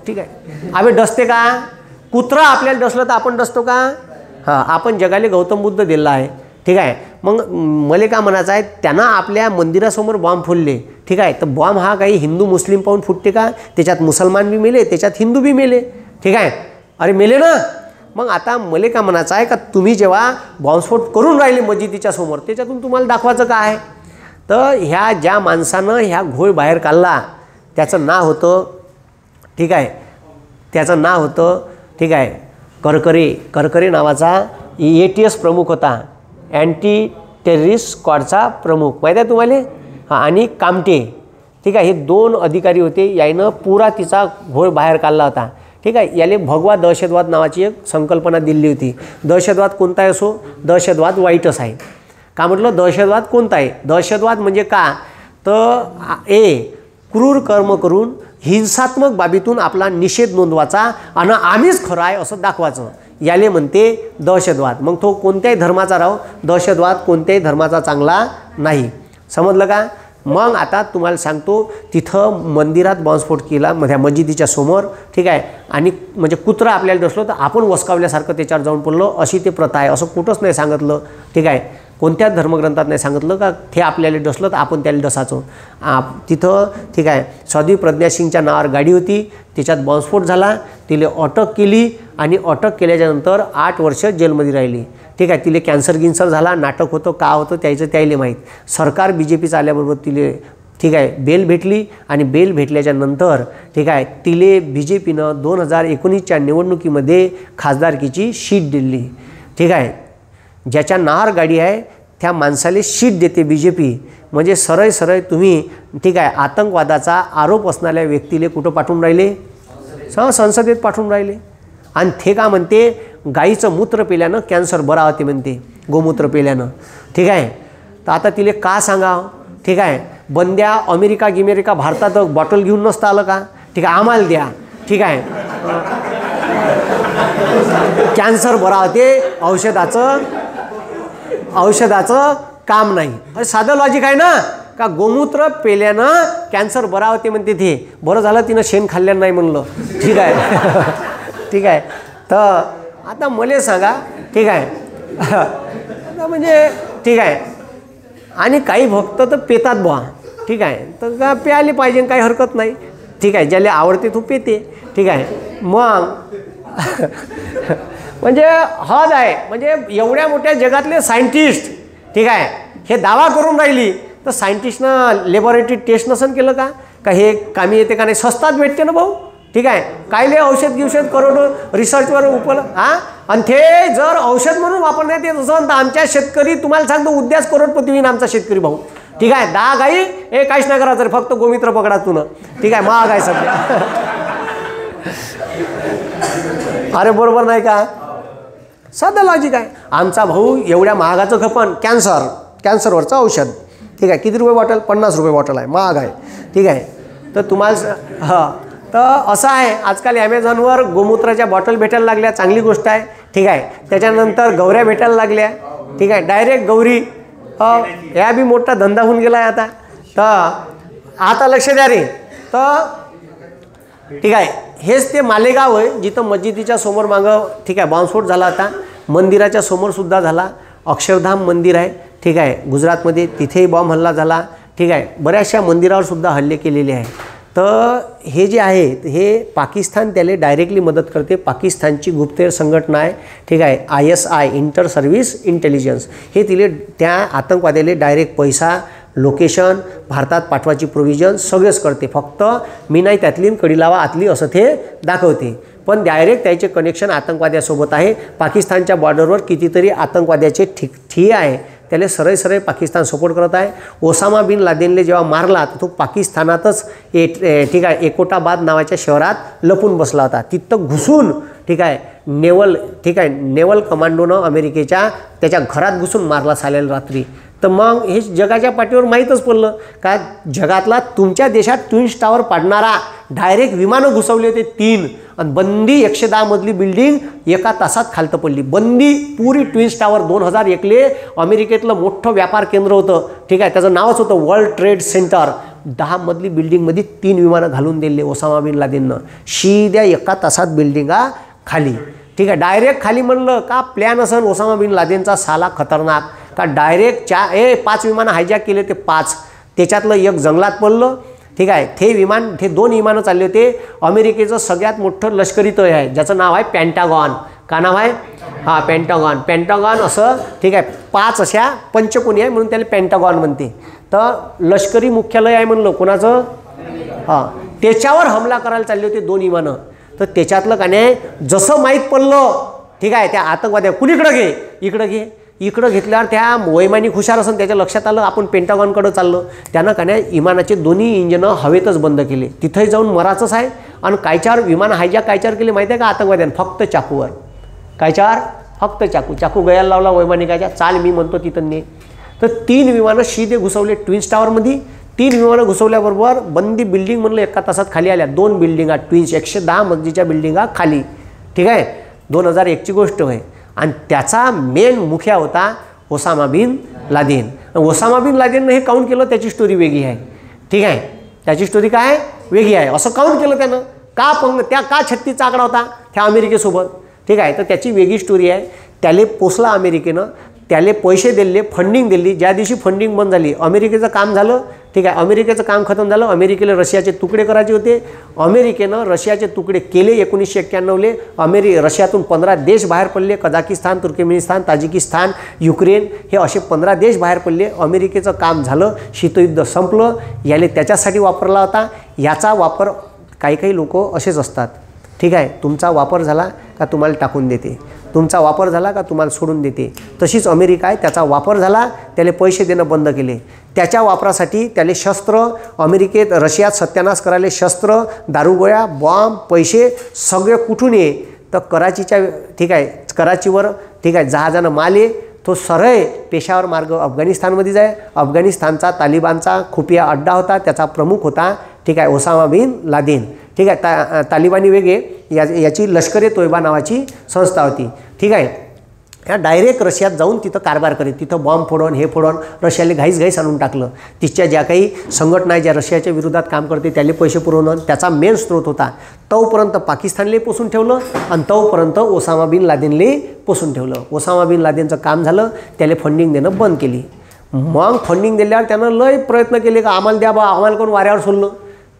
ठीक आहे. आम्ही डसते का? कुत्रं आपल्याला डसलं तर आपण डसतो का? हां. आपण जगाले गौतम बुद्ध दिला आहे. ठीक आहे. मग मला का म्हणायचं आहे, त्यांना आपल्या मंदिरासमोर बॉम्ब फोडले. ठीक आहे. तर बॉम्ब हा काही हिंदू मुस्लिम पाहून फुटते का? त्याच्यात मुसलमान बी मेले, त्याच्यात हिंदू बी मेले. ठीक आहे. अरे मेले ना. मग आता मला का म्हणायचं आहे का तुम्ही जेव्हा बॉम्बस्फोट करून राहिले मस्जिदीच्या समोर, त्याच्यातून तुम्हाला दाखवायचं काय आहे? तर ह्या ज्या माणसानं ह्या घोळ बाहेर काढला, त्याचं नाव होतं, ठीक आहे, त्याचं नाव होतं, ठीक आहे, करकरे नावाचा ATS प्रमुख होता, अँटी टेररिस्ट स्क्वॉडचा प्रमुख, माहीत आहे तुम्हाला? हां. आणि कामटे, ठीक आहे, हे 2 अधिकारी होते. यानं पुरा तिचा घोळ बाहेर काढला होता. ठीक आहे. याले भगवा दहशतवाद नावाची एक संकल्पना दिली होती. दहशतवाद कोणता असो, दहशतवाद वाईटच आहे. का म्हटलं? दहशतवाद कोणता आहे? दहशतवाद म्हणजे का तर क्रूर कर्म करून हिंसात्मक बाबीतून आपला निषेध नोंदवायचा आणि आम्हीच खरं आहे असं दाखवायचं, याले म्हणते दहशतवाद. मग तो कोणत्याही धर्माचा राहो, दहशतवाद कोणत्याही धर्माचा चांगला नाही. समजलं का? मग आता तुम्हाला सांगतो, तिथं मंदिरात बॉम्बस्फोट केला त्या मस्जिदीच्या समोर, ठीक आहे. आणि म्हणजे कुत्रा आपल्याला डसलो तर आपण वसकावल्यासारखं त्याच्यावर जाऊन पडलो, अशी ते प्रथा आहे. असं कुठंच नाही सांगितलं, ठीक आहे. कोणत्याच धर्मग्रंथात नाही सांगितलं का ते आपल्याला डसलं तर आपण त्याला डसायचो. तिथं, ठीक आहे, साध्वी प्रज्ञा सिंगच्या नावावर गाडी होती, त्याच्यात बॉम्बस्फोट झाला, तिला अटक केली आणि अटक केल्याच्यानंतर 8 वर्ष जेलमध्ये राहिली, ठीक आहे. तिले कॅन्सर झाला, नाटक होतं, का होतं त्याला माहीत. सरकार BJPचं आल्याबरोबर तिले, ठीक आहे, बेल भेटली आणि बेल भेटल्याच्या नंतर, ठीक आहे, तिले BJPनं 2019च्या निवडणुकीमध्ये खासदारकीची शीट दिली, ठीक आहे. ज्याच्या नावावर गाडी आहे त्या माणसाला शीट देते BJP. म्हणजे सरळ तुम्ही, ठीक आहे, आतंकवादाचा आरोप असणाऱ्या व्यक्तीले कुठं पाठवून राहिले? संसदेत पाठवून राहिले. आणि ते का म्हणते गाईचं मूत्र पिल्यानं कॅन्सर बरा होते म्हणते, गोमूत्र पिल्यानं, ठीक आहे. तर आता तिले का सांगावं, ठीक आहे. बंद्या अमेरिका भारतात बॉटल घेऊन नसतं आलं का, ठीक आहे, आम्हाला द्या, ठीक आहे. कॅन्सर बरा होते, औषधाचं काम नाही. साधं लॉजिक आहे ना, का गोमूत्र पेल्यानं कॅन्सर बरा होते म्हणते. ते बरं झालं तिनं शेण खाल्ल्यानं नाही म्हणलं, ठीक आहे. ठीक आहे. तर आता मला सांगा, ठीक आहे, आता म्हणजे, ठीक आहे. आणि काही भक्त तर पेतात बुवा, ठीक आहे. तर का प्यायला पाहिजे, काही हरकत नाही, ठीक आहे. ज्याला आवडते तो पेते, ठीक आहे. मग म्हणजे हद आहे. म्हणजे एवढ्या मोठ्या जगातले सायंटिस्ट, ठीक आहे, हे दावा करून राहिली, तर सायंटिस्टनं लॅबोरेटरी टेस्ट नसन केलं का हे कामी येते का नाही? स्वस्तात भेटते ना भाऊ, ठीक आहे. कायले औषध करोडो रिसर्चवर उपलब्ध. आणि ते जर औषध म्हणून वापरण्यात येत असेल तर आमच्या शेतकरी, तुम्हाला सांगतो, उद्याच करोडपती होईन आमचा शेतकरी भाऊ, ठीक आहे. 10 गाई, काहीच नाही करायचं, फक्त गोमित्र पकडा तुनं, ठीक आहे. महाग आहे सध्या. अरे बरोबर नाही का? साधं लॉजिक आहे. आमचा भाऊ एवढ्या महागाचं खपन, कॅन्सरवरचं औषध, ठीक आहे. किती रुपये बॉटल? 50 रुपये बॉटल आहे, महाग आहे, ठीक आहे. तर तुम्हाला तर असं आहे, आजकाल ॲमेझॉनवर गोमूत्राच्या बॉटल भेटायला लागल्या, चांगली गोष्ट आहे, ठीक आहे. त्याच्यानंतर गौऱ्या भेटायला लागल्या, ठीक आहे. डायरेक्ट गौरी, या बी मोठा धंदा होऊन गेला आहे आता. तर आता लक्ष द्या रे. तर ठीक आहे, हेच ते मालेगाव आहे जिथं मस्जिदीच्या समोर मागं, ठीक आहे, बॉम्बस्फोट झाला होता. मंदिराच्या समोरसुद्धा झाला. अक्षरधाम मंदिर आहे, ठीक आहे, गुजरातमध्ये, तिथेही बॉम्ब हल्ला झाला, ठीक आहे. बऱ्याचशा मंदिरावर सुद्धा हल्ले केलेले आहे. तर हे जे आहे हे पाकिस्तान त्याला डायरेक्टली मदत करते. पाकिस्तानची गुप्तहेर संघटना आहे, ठीक आहे, ISI, इंटर सर्व्हिस इंटेलिजन्स. हे तिले त्या आतंकवाद्याला डायरेक्ट पैसा, लोकेशन, भारतात पाठवायची प्रोव्हिजन सगळंच करते. फक्त मी नाही त्यातली कडी लावा आतली असं ते दाखवते. पण डायरेक्ट त्याचे कनेक्शन आतंकवाद्यासोबत आहे. पाकिस्तानच्या बॉर्डरवर कितीतरी आतंकवाद्याचे ठिय्या आहे, त्याला सरळ पाकिस्तान सपोर्ट करत आहे. ओसामा बिन लादेनले जेव्हा मारला तर तो पाकिस्तानातच ठीक आहे, एकोटाबाद नावाच्या शहरात लपून बसला होता. तिथं घुसून, ठीक आहे, नेवल कमांडोनं अमेरिकेच्या त्याच्या घरात घुसून मारला सालेल रात्री. तर मग हे जगाच्या पाठीवर माहीतच पडलं का जगातला तुमच्या देशात ट्विन्स टावर पाडणारा डायरेक्ट विमानं घुसवले होते 3. आणि बंदी 110 मजली बिल्डिंग एका तासात खालतं पडली. बंदी पुरी ट्विन्स टावर 2001ले अमेरिकेतलं मोठं व्यापार केंद्र होतं, ठीक आहे, त्याचं नावच होतं वर्ल्ड ट्रेड सेंटर. 10 मजली बिल्डिंगमध्ये 3 विमानं घालून दिले ओसामा बिन लादेननं. शिद्या एका तासात बिल्डिंगा खाली, ठीक आहे. डायरेक्ट खाली म्हणलं का प्लॅन असन ओसामा बिन लादेनचा साला खतरनाक, का डायरेक्ट 5 विमानं हायजॅक केले ते 5. त्याच्यातलं एक जंगलात पडलं, ठीक आहे. ते 2 विमानं चालले होते. अमेरिकेचं सगळ्यात मोठं लष्करी तळ आहे ज्याचं नाव आहे पेंटागॉन. का नाव आहे? पेंटागॉन असं, ठीक आहे. 5 अशा पंचकोनी आहे म्हणून त्याला पेंटागॉन म्हणते. तर लष्करी मुख्यालय आहे म्हणलं कोणाचं, त्याच्यावर हमला करायला चालले होते 2 विमानं. तर त्याच्यातलं का नाही जसं माहीत पडलं, ठीक आहे, त्या आतंकवाद्या कुणीकडं घे, इकडं घेतल्यावर त्या वैमानिक हुशार असून त्याच्या लक्षात आलं आपण पेंटागॉनकडं चाललं. त्यानं का नाही विमानाचे दोन्ही इंजनं हवेतच बंद केले. तिथंही जाऊन मराचंच आहे. आणि कायच्यावर विमान हायजॅक कायच्यावर केले माहिती आहे का आतंकवाद्यानं? फक्त चाकूवर. कायच्यावर? फक्त चाकू गयाला लावला वैमानिकाच्या, चाल मी म्हणतो तिथं ने. तर 3 विमानं शिदे घुसवले ट्विन्स टावरमध्ये. 3 विमानं घुसवल्याबरोबर बंदी बिल्डिंग म्हणलं एका तासात खाली आल्या. 2 बिल्डिंगा ट्विन्स 110 मजलीच्या बिल्डिंगा खाली. ठीक आहे, 2001ची गोष्ट होय. आणि त्याचा मेन मुखिया होता Osama bin Laden. Osama bin लादेननं हे काउंट केलं, त्याची स्टोरी वेगळी आहे. ठीक आहे, त्याची स्टोरी काय वेगळी आहे. असं काउंट केलं त्यानं, का 36चा आकडा होता त्या अमेरिकेसोबत. ठीक आहे, तर त्याची वेगळी स्टोरी आहे. त्याले पोचला अमेरिकेनं, त्याले पैसे दिले, फंडिंग दिली. ज्या दिवशी फंडिंग बंद झाली अमेरिकेचं काम झालं. ठीक आहे, अमेरिकेचं काम खतम झालं. अमेरिकेला रशियाचे तुकडे करायचे होते. अमेरिकेनं रशियाचे तुकडे केले 1991ले. रशियातून 15 देश बाहेर पडले. कझाकिस्तान, तुर्कमेनिस्तान, ताजिकिस्तान, युक्रेन हे असे 15 देश बाहेर पडले. अमेरिकेचं काम झालं, शीतयुद्ध संपलं. याले त्याच्यासाठी वापरला होता. याचा वापर काही लोक असेच असतात. ठीक आहे, तुमचा वापर झाला का तुम्हाला टाकून देते, तुमचा वापर झाला का तुम्हाला सोडून देते. तशीच अमेरिका आहे, त्याचा वापर झाला त्याला पैसे देणं बंद केले. त्याच्या वापरासाठी त्याला शस्त्र, अमेरिकेत रशियात सत्यानाश करायला शस्त्र, दारूगोळ्या, बॉम्ब, पैसे सगळे कुठून ये तर कराचीच्या. ठीक आहे, कराचीवर ठीक आहे जहाजानं माल ये. तो सरळ पेशावर मार्ग अफगाणिस्तानमध्ये जाय. अफगाणिस्तानचा तालिबानचा खुफिया अड्डा होता, त्याचा प्रमुख होता ठीक आहे ओसामा बिन लादेन. ठीक आहे, तालिबानी वेगळे, याची लष्कर ए तोयबा नावाची संस्था होती. ठीक आहे, या डायरेक्ट रशियात जाऊन तिथं कारभार करीत. तिथं बॉम्ब फोडून हे फोडून रशियाला घाईस आणून टाकलं. तिच्या ज्या काही संघटना ज्या रशियाच्या विरोधात काम करते त्याला पैसे पुरवणं त्याचा मेन स्रोत होता. तोपर्यंत पाकिस्तानला पोसून ठेवलं आणि तोपर्यंत ओसामा बिन लादेनला पोसून ठेवलं. ओसामा बिन लादेनचं काम झालं, त्याला फंडिंग देणं बंद केली. मग फंडिंग दिल्यावर त्यानं लय प्रयत्न केले का आम्हाला द्या बा, आम्हाला कोण वाऱ्यावर सोडलं.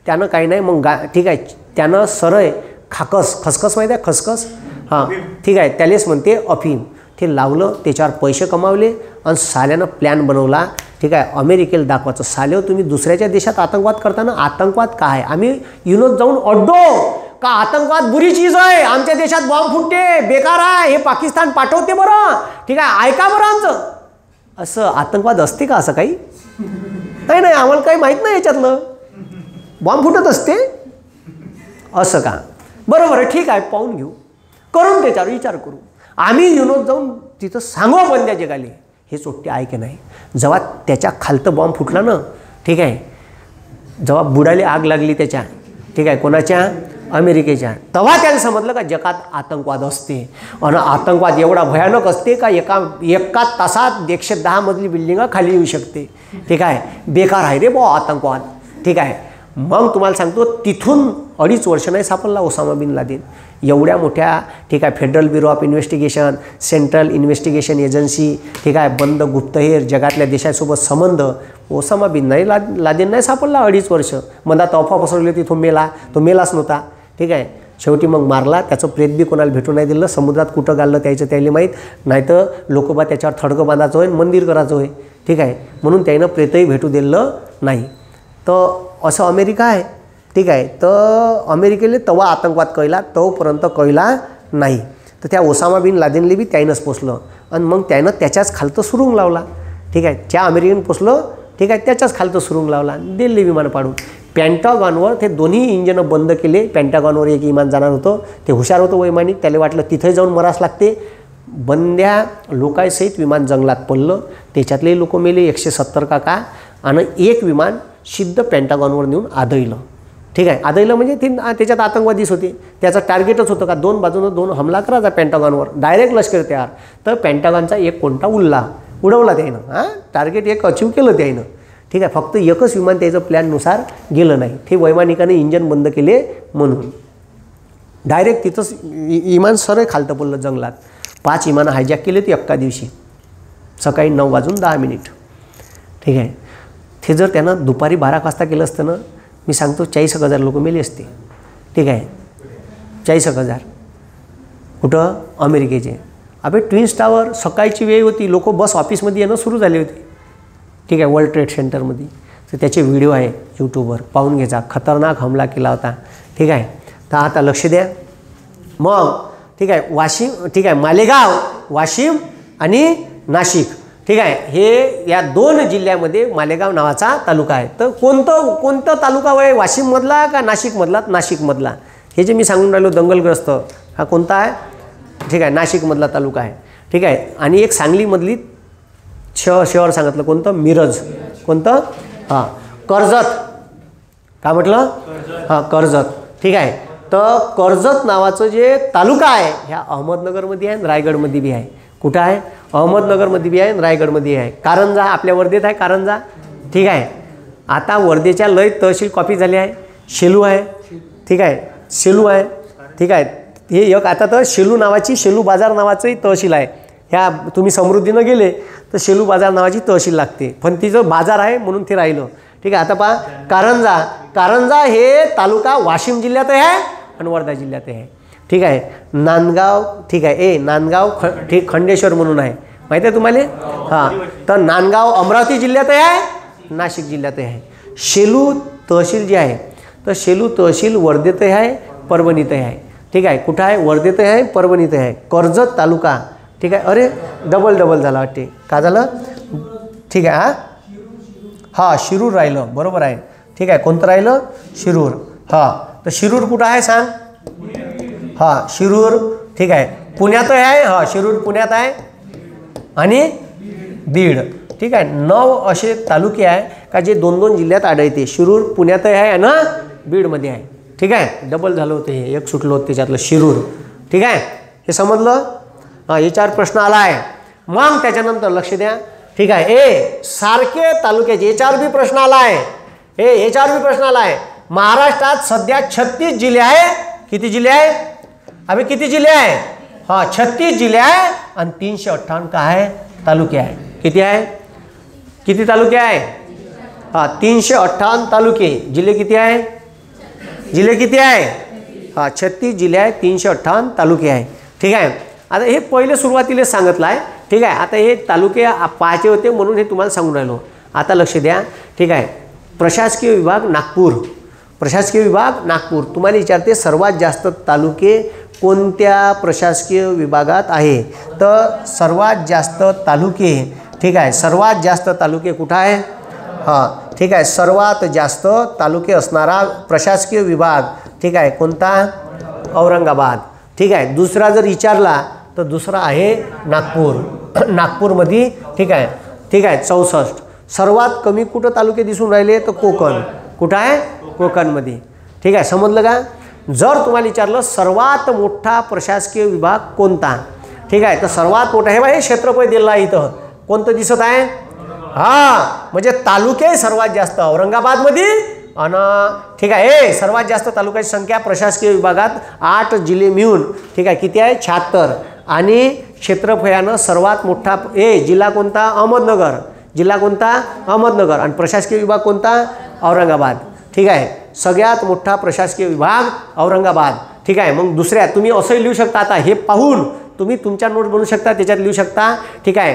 त्यानं काही नाही मग ठीक आहे, त्यानं सरळ खसखस माहिती आहे खसखस, हां ठीक आहे त्यालेच म्हणते अफीम, ते लावलं, त्याच्यावर पैसे कमावले आणि साल्यानं प्लॅन बनवला. ठीक आहे, अमेरिकेला दाखवायचं साले तुम्ही दुसऱ्याच्या देशात आतंकवाद करताना आतंकवाद काय आहे, आम्ही युनोत जाऊन अड्डो का आतंकवाद बुरी चीज आहे, आमच्या देशात बॉम्ब फुटते बेकार आहे, हे पाकिस्तान पाठवते बरं. ठीक आहे, ऐका बरं आमचं. असं आतंकवाद असते का असं काही नाही, आम्हाला काही माहीत नाही याच्यातलं. बॉम्ब फुटत असते असं का, बरोबर ठीक आहे पाहून घेऊ, करून त्याच्यावर विचार करू. आम्ही युनोत जाऊन तिथं सांगू बंद्या जगाले हे चोट्टे आहे की नाही. जेव्हा त्याच्या खालतं बॉम्ब फुटला ना, ठीक आहे, जेव्हा बुडाले आग लागली त्याच्या, ठीक आहे कोणाच्या अमेरिकेच्या, तेव्हा त्याला समजलं का जगात आतंकवाद असते आणि आतंकवाद एवढा भयानक असते का एका तासात 110 मजली बिल्डिंग खाली येऊ शकते. ठीक आहे, बेकार आहे रे बुवा आतंकवाद. ठीक आहे, मग तुम्हाला सांगतो तिथून 2.5 वर्ष नाही सापडला ओसामा बिन लादेन. एवढ्या मोठ्या ठीक आहे federal bureau of investigation, central investigation agency, ठीक आहे बंद गुप्तहेर, जगातल्या देशासोबत संबंध, ओसामा बिन लादेन नाही सापडला 2.5 वर्ष. मधात अफवा पसरवली होती तो मेला, तो मेलाच नव्हता. ठीक आहे, शेवटी मग मारला. त्याचं प्रेत बी कोणाला भेटू नाही दिलं, समुद्रात कुठं घाललं त्याचं त्याला माहीत नाही, तर लोकोबा त्याच्यावर थडकं बांधायचं होय, मंदिर करायचं होय. ठीक आहे, म्हणून त्यानं प्रेतही भेटू दिलं नाही. तर असं अमेरिका आहे. ठीक आहे, तर अमेरिकेला तेव्हा आतंकवाद कळला, तोपर्यंत कळला नाही. तर त्या ओसामा बिन लादेनला बी त्यानंच पोचलं आणि मग त्यानं त्याच्याच खालतं सुरुंग लावला. ठीक आहे, ज्या अमेरिकेनं पोचलं ठीक आहे त्याच्याच खालतं सुरुंग लावला, दिल्ली विमान पाडून. पॅन्टागॉनवर ते दोन्ही इंजनं बंद केले. पॅन्टागॉनवर एक विमान जाणार होतं, ते हुशार होतं वैमानिक, त्याला वाटलं तिथे जाऊन मरास लागते. बंद्या लोकांसहित विमान जंगलात पडलं, त्याच्यातले लोक मेले 170 का आणि एक विमान सिद्ध पॅन्टागॉनवर नेऊन आदळलं. ठीक आहे, आदळलं म्हणजे ते त्याच्यात आतंकवादीच होते, त्याचं टार्गेटच होतं का 2 बाजूनं 2 हमला करायचा पॅन्टागॉनवर, डायरेक्ट लष्कर तयार. तर पॅन्टागॉनचा एक कोणता उडवला त्यानं, हां टार्गेट एक अचीव केलं त्यानं. ठीक आहे, फक्त एकच विमान त्याचं प्लॅननुसार गेलं नाही, ते वैमानिकाने इंजन बंद केले म्हणून. डायरेक्ट तिथंच विमान सरळ खालतं पडलं जंगलात. 5 विमानं हायजॅक केले ते एका दिवशी सकाळी 9:10. ठीक आहे, ते जर त्यानं दुपारी 12 वाजता केलं असतं ना, मी सांगतो 40,000 लोक मेले असते. ठीक आहे, 40,000 कुठं अमेरिकेचे. अबे ट्विन्स टावर सकाळची वेळ होती, लोक बस ऑफिसमध्ये येणं सुरू झाले होते. ठीक आहे, वर्ल्ड ट्रेड सेंटरमध्ये. तर त्याचे व्हिडिओ आहे यूट्यूबवर, पाहून घ्यायचा. खतरनाक हमला केला होता. ठीक आहे, तर आता लक्ष द्या. मग ठीक आहे वाशिम, ठीक आहे मालेगाव, वाशिम आणि नाशिक. ठीक आहे, हे या 2 जिल्ह्यामध्ये मालेगाव नावाचा तालुका आहे. तर कोणतं तालुका आहे, वाशिममधला का नाशिकमधला? नाशिकमधला. हे जे मी सांगून राहिलो दंगलग्रस्त, हा कोणता आहे? ठीक आहे, नाशिकमधला तालुका आहे. ठीक आहे, आणि एक सांगलीमधली शहर सांगितलं कोणतं? मिरज. कोणतं? हां, कर्जत. काय म्हटलं? हां, कर्जत. ठीक आहे. तर कर्जत नावाचं जे तालुका आहे ह्या अहमदनगरमध्ये आहे आणि रायगडमध्ये बी आहे. कुठं आहे? अहमदनगरमध्ये बी आहे आणि रायगडमध्ये आहे. कारंजा आपल्या वर्धेत आहे कारंजा. ठीक आहे. आता वर्धेच्या लय तहसील कॉपी झाली आहे. शेलू आहे. ठीक आहे. शेलू आहे. ठीक आहे. हे एक आता तर शेलू नावाची शेलू बाजार नावाचंही तहसील आहे. ह्या तुम्ही समृद्धीनं गेले तर शेलू बाजार नावाची तहसील लागते, पण तिचं बाजार आहे म्हणून ते राहिलं. ठीक आहे. आता पहा कारंजा. कारंजा हे तालुका वाशिम जिल्ह्यातही आहे आणि वर्धा जिल्ह्यातही आहे. ठीक आहे. नांदगाव. ठीक आहे. नांदगाव ठीक खंडेश्वर म्हणून आहे, माहिती आहे तुम्हाला? हां. तर नांदगाव अमरावती जिल्ह्यातही आहे, नाशिक जिल्ह्यातही आहे. शेलू तहसील जी आहे तर शेलू तहसील वर्धेतही आहे, परभणीतही आहे. ठीक आहे. कुठं आहे? वर्धेतही आहे, परभणीतही आहे. कर्जत तालुका. ठीक आहे. अरे डबल झाला वाटते. का झालं? ठीक आहे. हां शिरूर राहिलं, बरोबर आहे. ठीक आहे. कोणतं राहिलं? शिरूर. हां. तर शिरूर कुठं आहे सांग? हां शिरूर. ठीक आहे. पुण्यातही आहे. हां शिरूर पुण्यात आहे आणि बीड. ठीक आहे. 9 असे तालुके आहे का जे 2-2 जिल्ह्यात आढळते. शिरूर पुण्यातही आहे आणि बीडमध्ये आहे. ठीक आहे. डबल झालं होतं, हे एक सुटलं होतं त्याच्यातलं शिरूर. ठीक आहे. हे समजलं? हां याच्यावर प्रश्न आला आहे. मग त्याच्यानंतर लक्ष द्या. ठीक आहे. सारखे तालुक्याचे याच्यावर बी प्रश्न आला आहे. याच्यावर बी प्रश्न आला आहे. महाराष्ट्रात सध्या 36 जिल्हे आहे. किती जिल्हे आहे? अबे किती जिल्हे आहे? हां 36 जिल्हे आहे आणि 358 काय आहे? तालुके आहे. किती आहे? किती तालुके आहे? हां 358 तालुके. जिल्हे किती आहे? जिल्हे किती आहे? हां 36 जिल्हे आहे, 358 तालुके आहे. ठीक आहे. आता हे पहिले सुरुवातीला सांगितलं आहे. ठीक आहे. आता हे तालुके पाहायचे होते म्हणून हे तुम्हाला सांगून राहिलो. आता लक्ष द्या. ठीक आहे. प्रशासकीय विभाग नागपूर. प्रशासकीय विभाग नागपूर. तुम्हाला विचारते सर्वात जास्त तालुके कोणत्या प्रशासकीय विभागात आहे? तर सर्वात जास्त तालुके. ठीक आहे. सर्वात जास्त तालुके कुठं आहे? हां ठीक आहे. सर्वात जास्त तालुके असणारा प्रशासकीय विभाग. ठीक आहे. कोणता? औरंगाबाद. ठीक आहे. दुसरा जर विचारला तर दुसरा आहे नागपूर. नागपूरमध्ये. ठीक आहे. ठीक आहे 64. सर्वात कमी कुठं तालुके दिसून राहिले? तर कोकण. कुठं आहे? कोकणमध्ये. ठीक आहे. समजलं का? जर तुम्हाला विचारलं सर्वात मोठा प्रशासकीय विभाग कोणता? ठीक आहे. तर सर्वात मोठा हे बघा, हे क्षेत्रफळ दिलं आहे इथं. कोणतं दिसत आहे? हां म्हणजे तालुके सर्वात जास्त औरंगाबादमध्ये आणि ठीक आहे. सर्वात जास्त तालुक्याची संख्या प्रशासकीय विभागात 8 जिल्हे मिळून. ठीक आहे. किती आहे? 76. आणि क्षेत्रफळानं सर्वात मोठा जिल्हा कोणता? अहमदनगर. जिल्हा कोणता? अहमदनगर. आणि प्रशासकीय विभाग कोणता? औरंगाबाद. ठीक आहे. सगळ्यात मोठा प्रशासकीय विभाग औरंगाबाद. ठीक आहे. मग दुसऱ्या तुम्ही असंही लिहू शकता. आता हे पाहून तुम्ही तुमच्या नोट बनवू शकता, त्याच्यात लिहू शकता. ठीक आहे.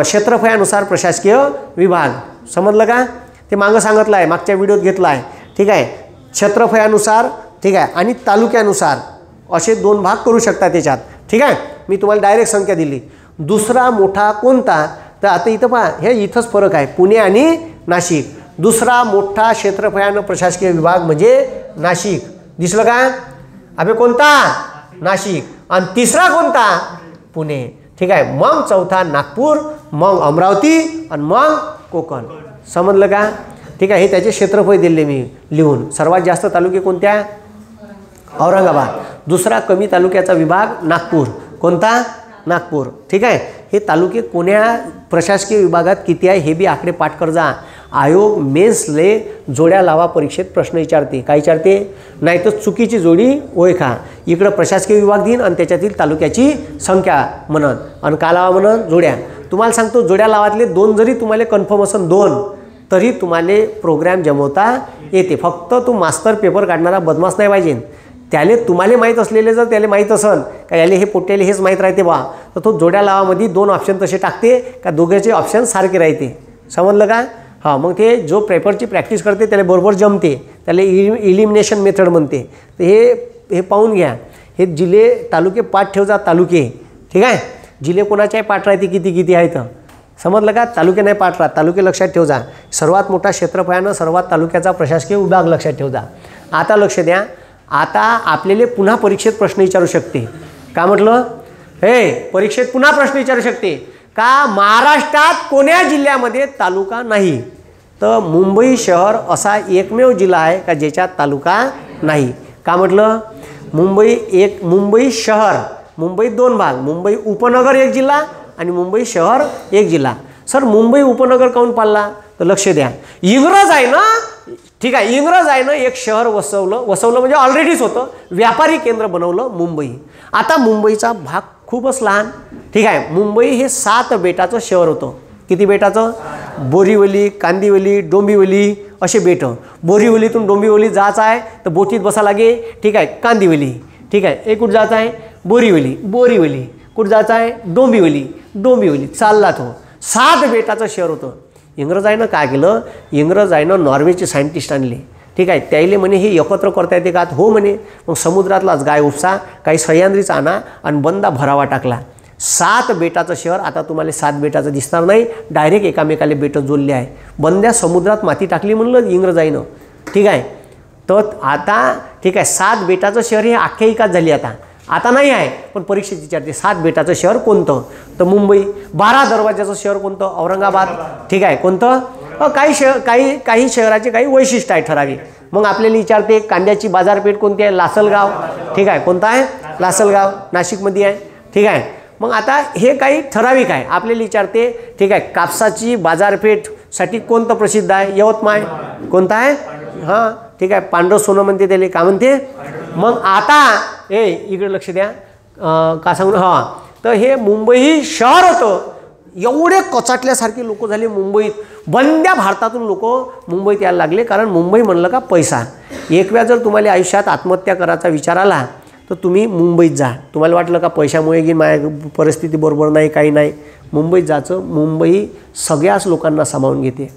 क्षेत्रफळानुसार प्रशासकीय विभाग. समजलं का? ते मागं सांगितलं आहे, मागच्या व्हिडिओत घेतलं आहे. ठीक आहे. क्षेत्रफळानुसार. ठीक आहे. आणि तालुक्यानुसार असे 2 भाग करू शकता त्याच्यात. ठीक आहे. मी तुम्हाला डायरेक्ट संख्या दिली. दुसरा मोठा कोणता? तर आता इथं पहा, हे इथंच फरक आहे, पुणे आणि नाशिक. दुसरा मोठा क्षेत्रफळानं प्रशासकीय विभाग म्हणजे नाशिक. दिसलं का? अबे कोणता? नाशिक. आणि तिसरा कोणता? पुणे. ठीक आहे. मग चौथा नागपूर, मग अमरावती आणि मग कोकण. समजलं का? ठीक आहे. हे त्याचे क्षेत्रफळ दिले मी लिहून. सर्वात जास्त तालुके कोणत्या? औरंगाबाद. दुसरा कमी तालुक्याचा विभाग नागपूर. कोणता? नागपूर. ठीक आहे. हे तालुके कोण्या प्रशासकीय विभागात किती आहे हे बी आकडे पाठ कर जा. आयोग मेन्सले जोड्या लावा परीक्षेत प्रश्न विचारते. काय विचारते? नाही तर चुकीची जोडी ओळखा. इकडं प्रशासकीय विभाग देईन आणि त्याच्यातील तालुक्याची संख्या म्हणत आणि का लावा म्हणत? जोड्या. तुम्हाला सांगतो जोड्या लावातले 2 जरी तुम्हाला कन्फर्म असेल 2 तरी तुम्हाला प्रोग्रॅम जमवता येते. फक्त तू मास्टर पेपर काढणारा बदमाश नाही पाहिजे. त्याले तुम्हाला माहीत असलेले जर त्याला माहीत असेल का याले हे पोट्याले हेच माहीत राहते बा, तर तो जोड्या लावामध्ये 2 ऑप्शन तसे टाकते का दोघांचे ऑप्शन सारखे राहते. समजलं का? हां मग ते जो पेपरची प्रॅक्टिस करते त्याला बरोबर जमते. त्याला इलिमिनेशन मेथड म्हणते. तर हे पाहून घ्या. हे जिल्हे तालुके पाठ ठेव जा. तालुके. ठीक आहे. जिल्हे कोणाच्याही पाठ राहते किती किती आहेत. समजलं का? तालुके नाही पाठ राहत. तालुके लक्षात ठेव जा. सर्वात मोठा क्षेत्रफळानं सर्वात तालुक्याचा प्रशासकीय विभाग लक्षात ठेव जा. आता लक्ष द्या. आता आपल्याला पुन्हा परीक्षेत प्रश्न विचारू शकते. का म्हटलं? परीक्षेत पुन्हा प्रश्न विचारू शकते का महाराष्ट्रात कोण्या जिल्ह्यामध्ये तालुका नाही? तर मुंबई शहर असा एकमेव जिल्हा आहे का ज्याच्यात तालुका नाही. का म्हटलं? मुंबई शहर, मुंबईत 2 भाग, मुंबई उपनगर एक जिल्हा आणि मुंबई शहर एक जिल्हा. सर मुंबई उपनगर काऊन पाळला? तर लक्ष द्या, इंग्रज आहे ना, ठीक आहे, इंग्रज आहे ना एक शहर वसवलं म्हणजे ऑलरेडीच होतं, व्यापारी केंद्र बनवलं मुंबई. आता मुंबईचा भाग खूपच लहान, ठीक आहे. मुंबई हे 7 बेटाचं शहर होतं. किती बेटाचं? बोरीवली, कांदिवली, डोंबिवली असे बेट. बोरीवलीतून डोंबिवली जायचं आहे तर बोटीत बसा लागे, ठीक आहे, कांदिवली, ठीक आहे. एक कुठं जायचं आहे? बोरीवली. कुठं जायचं आहे? डोंबिवली. चालला तो. 7 बेटाचं शहर होतं. इंग्रजाईनं काय केलं? इंग्रजाईनं नॉर्वेचे सायंटिस्ट आणले, ठीक आहे. त्याईले म्हणे हे एकत्र करता येते का? हो म्हणे. मग समुद्रातलाच गाय उपसा, काही सह्याद्रीचा आणा आणि बंदा भरावा टाकला. 7 बेटाचं शहर. आता तुम्हाला 7 बेटाचं दिसणार नाही, डायरेक्ट एकामेकाला बेटं जोडले आहे. बंद्या समुद्रात माती टाकली म्हणलं इंग्रजाईनं, ठीक आहे. तर आता ठीक आहे 7 बेटाचं शहर हे आख्यायिकाच झाली. आता नाही आहे, पण परीक्षेत विचारते 7 बेटाचं शहर कोणतं? तर मुंबई. 12 दरवाजाचं शहर कोणतं? औरंगाबाद, ठीक आहे. कोणतं? काही शहराचे काही वैशिष्ट्य आहे ठराविक. मग आपल्याला विचारते कांद्याची बाजारपेठ कोणती आहे? लासलगाव, ठीक आहे. कोणता आहे? लासलगाव, नाशिकमध्ये आहे, ठीक आहे. मग आता हे काही ठराविक आहे. आपल्याला विचारते, ठीक आहे, कापसाची बाजारपेठसाठी कोणतं प्रसिद्ध आहे? यवतमाळ. कोणतं आहे? हां, ठीक आहे. पांढरं सोनं म्हणते त्याला, का म्हणते? मग आता इकडे लक्ष द्या, का सांगू? हां, तर हे मुंबई शहर होतं. एवढे कचाटल्यासारखे लोक झाले मुंबईत. बंद्या भारतातून लोक मुंबईत यायला लागले, कारण मुंबई म्हणलं का पैसा. एक वेळा जर तुम्हाला आयुष्यात आत्महत्या करायचा विचार आला तर तुम्ही मुंबईत जा. तुम्हाला वाटलं का पैशामुळे की माझ्या परिस्थिती बरोबर नाही, काही नाही, मुंबईत जायचं. मुंबई सगळ्याच लोकांना सामावून घेते.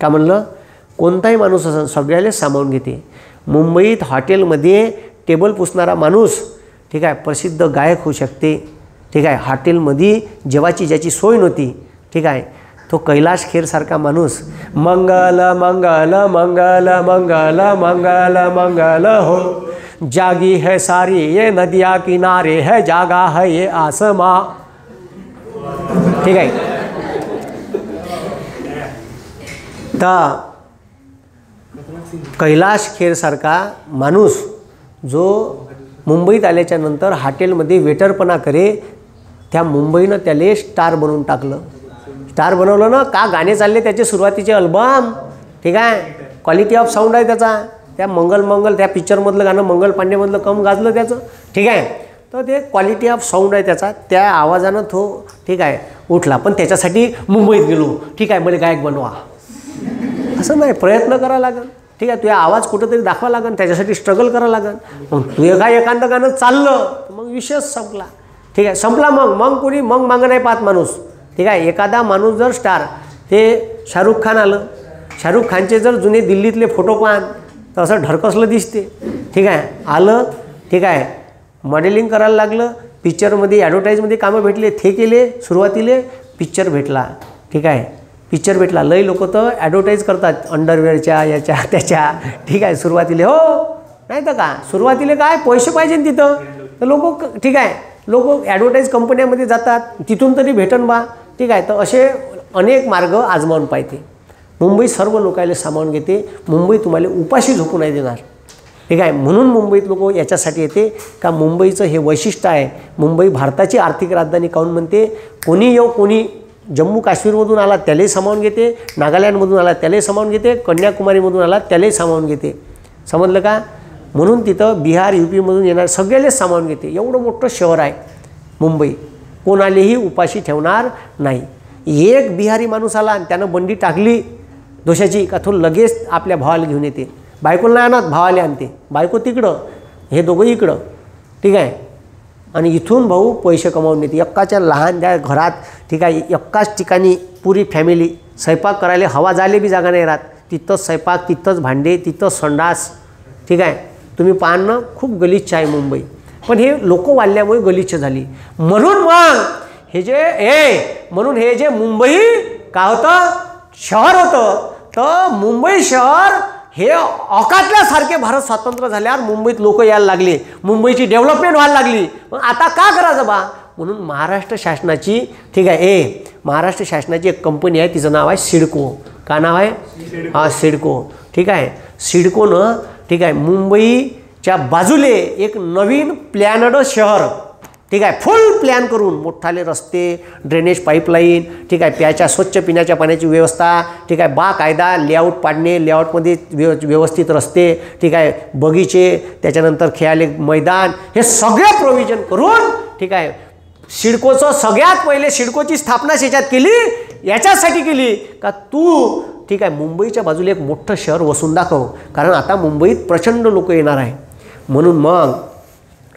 का म्हणलं? कोणताही माणूस असं सगळ्यालाच सामावून घेते. मुंबईत हॉटेलमध्ये टेबल पुसणारा माणूस, ठीक आहे, प्रसिद्ध गायक होऊ शकते, ठीक आहे. हॉटेलमध्ये जेवाची ज्याची सोय नव्हती, ठीक आहे, तो कैलाश खेरसारखा माणूस मंगल मंगल मंगल मंगल मंगल मंगल हो, जागी है सारी ये नदिया किनारे है जागा है ये आसमा, ठीक आहे. तर कैलाश खेरसारखा माणूस जो मुंबईत आल्याच्या नंतर हॉटेलमध्ये वेटरपणा करे, त्या मुंबईनं त्याला स्टार बनवून टाकलं. स्टार बनवलं ना, का गाणे चालले त्याचे सुरुवातीचे अल्बम, ठीक आहे. क्वालिटी ऑफ साऊंड आहे त्याचा. त्या मंगल त्या पिक्चरमधलं गाणं मंगल पांडेमधलं कम गाजलं त्याचं, ठीक आहे. तर ते क्वालिटी ऑफ साऊंड आहे त्याचा. त्या आवाजानं तो, ठीक आहे, उठला. पण त्याच्यासाठी मुंबईत गेलो, ठीक आहे, मला गायक बनवा असं नाही, प्रयत्न करावा लागेल, ठीक आहे. तुझा आवाज कुठंतरी दाखवा लागेल, त्याच्यासाठी स्ट्रगल करावं लागेल. मग तुझं काय एखादं गाणं चाललं मग विषयच संपला, ठीक आहे. संपला. मग कोणी मागं नाही पाहत माणूस, ठीक आहे. एखादा माणूस जर स्टार, ते शाहरुख खान आलं, शाहरुख खानचे जर जुने दिल्लीतले फोटो पाहान तर असं ढरकसलं दिसते, ठीक आहे. आलं, ठीक आहे, मॉडेलिंग करायला लागलं, पिक्चरमध्ये ॲडव्हर्टाईजमध्ये कामं भेटले, ते केले. सुरुवातीला पिक्चर भेटला, ठीक आहे, पिक्चर भेटला. लई लोक तर ॲडव्हर्टाईज करतात अंडरवेअरच्या याच्या त्याच्या, ठीक आहे. सुरुवातीला हो, नाही तर का सुरुवातीला काय पैसे पाहिजे तिथं, तर लोक, ठीक आहे, लोक ॲडव्हर्टाईज कंपन्यामध्ये जातात, तिथून तरी भेटन बा, ठीक आहे. तर असे अनेक मार्ग आजमावून पाहते. मुंबई सर्व लोकांना सामावून घेते. मुंबई तुम्हाला उपाशी झोपू नाही देणार, ठीक आहे. म्हणून मुंबईत लोक याच्यासाठी येते का मुंबईचं हे वैशिष्ट्य आहे. मुंबई भारताची आर्थिक राजधानी काहून म्हणते? कोणी कोणी जम्मू काश्मीरमधून आला त्यालाही सामावून घेते, नागालँडमधून आला त्यालाही सामावून घेते, कन्याकुमारीमधून आला त्यालाही सामावून घेते. समजलं का? म्हणून तिथं बिहार UP मधून येणार सगळ्यालाच सामावून घेते. एवढं मोठं शहर आहे मुंबई, कोणालाही उपाशी ठेवणार नाही. एक बिहारी माणूस आला आणि त्यानं बंडी टाकली दोशाची का तो लगेच आपल्या भावाला घेऊन येते. बायकोला नाही आणत, भावाला आणते. बायको तिकडं, हे दोघं इकडं, ठीक आहे. आणि इथून भाऊ पैसे कमावून येते. एकाच्या लहान त्या घरात, ठीक आहे, एकाच ठिकाणी पुरी फॅमिली स्वयंपाक करायला हवा झाले बी जागा नाही राहत. तिथंच स्वयंपाक, तिथंच भांडे, तिथंच संडास, ठीक आहे. तुम्ही पाहणं खूप गलिच्छ आहे मुंबई. पण हे लोक वाढल्यामुळे गलिच्छ झाली. म्हणून मग हे जे मुंबई का होतं? शहर होतं. तर मुंबई शहर हे अकातल्यासारखे भारत स्वतंत्र झाल्यावर मुंबईत लोक यायला लागले, मुंबईची डेव्हलपमेंट व्हायला लागली. मग आता का करायचं बा? म्हणून महाराष्ट्र शासनाची, ठीक आहे, महाराष्ट्र शासनाची एक कंपनी आहे, तिचं नाव आहे सिडको. काय नाव आहे? हां, सिडको. ठीक आहे. सिडकोनं ठीक आहे मुंबईच्या बाजूले एक नवीन प्लॅनड शहर ठीक आहे फुल प्लॅन करून मोठाले रस्ते, ड्रेनेज पाईपलाईन ठीक आहे, प्याच्या स्वच्छ पिण्याच्या पाण्याची व्यवस्था ठीक आहे, बाकायदा लेआउट पाडणे, लेआउटमध्ये व्यवस्थित रस्ते ठीक आहे, बगीचे, त्याच्यानंतर खेळाले मैदान, हे सगळे प्रोव्हिजन करून ठीक आहे सिडकोचं सगळ्यात पहिले सिडकोची स्थापना याच्यात केली, याच्यासाठी केली का तू ठीक आहे मुंबईच्या बाजूला एक मोठं शहर वसून दाखव, कारण आता मुंबईत प्रचंड लोक येणार आहे. म्हणून मग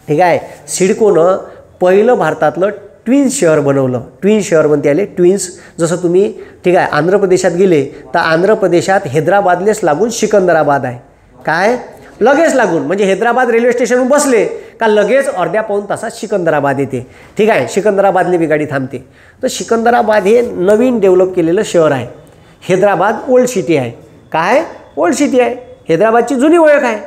ठीक आहे सिडकोनं पहिलं भारतातलं ट्विन्स शहर बनवलं. ट्विन्स शहर म्हणते आले ट्विन्स. जसं तुम्ही ठीक आहे आंध्र प्रदेशात गेले तर आंध्र प्रदेशात हैदराबादलेच लागून सिकंदराबाद आहे. काय लगेच लागून, म्हणजे हैदराबाद रेल्वे स्टेशनवर बसले का लगेच अर्ध्या पाऊण तासात सिकंदराबाद येते. ठीक आहे, सिकंदराबादली बी गाडी थांबते. तर सिकंदराबाद हे नवीन डेव्हलप केलेलं शहर आहे. हैदराबाद ओल्ड सिटी आहे. काय ओल्ड सिटी आहे, हैदराबादची जुनी ओळख आहे,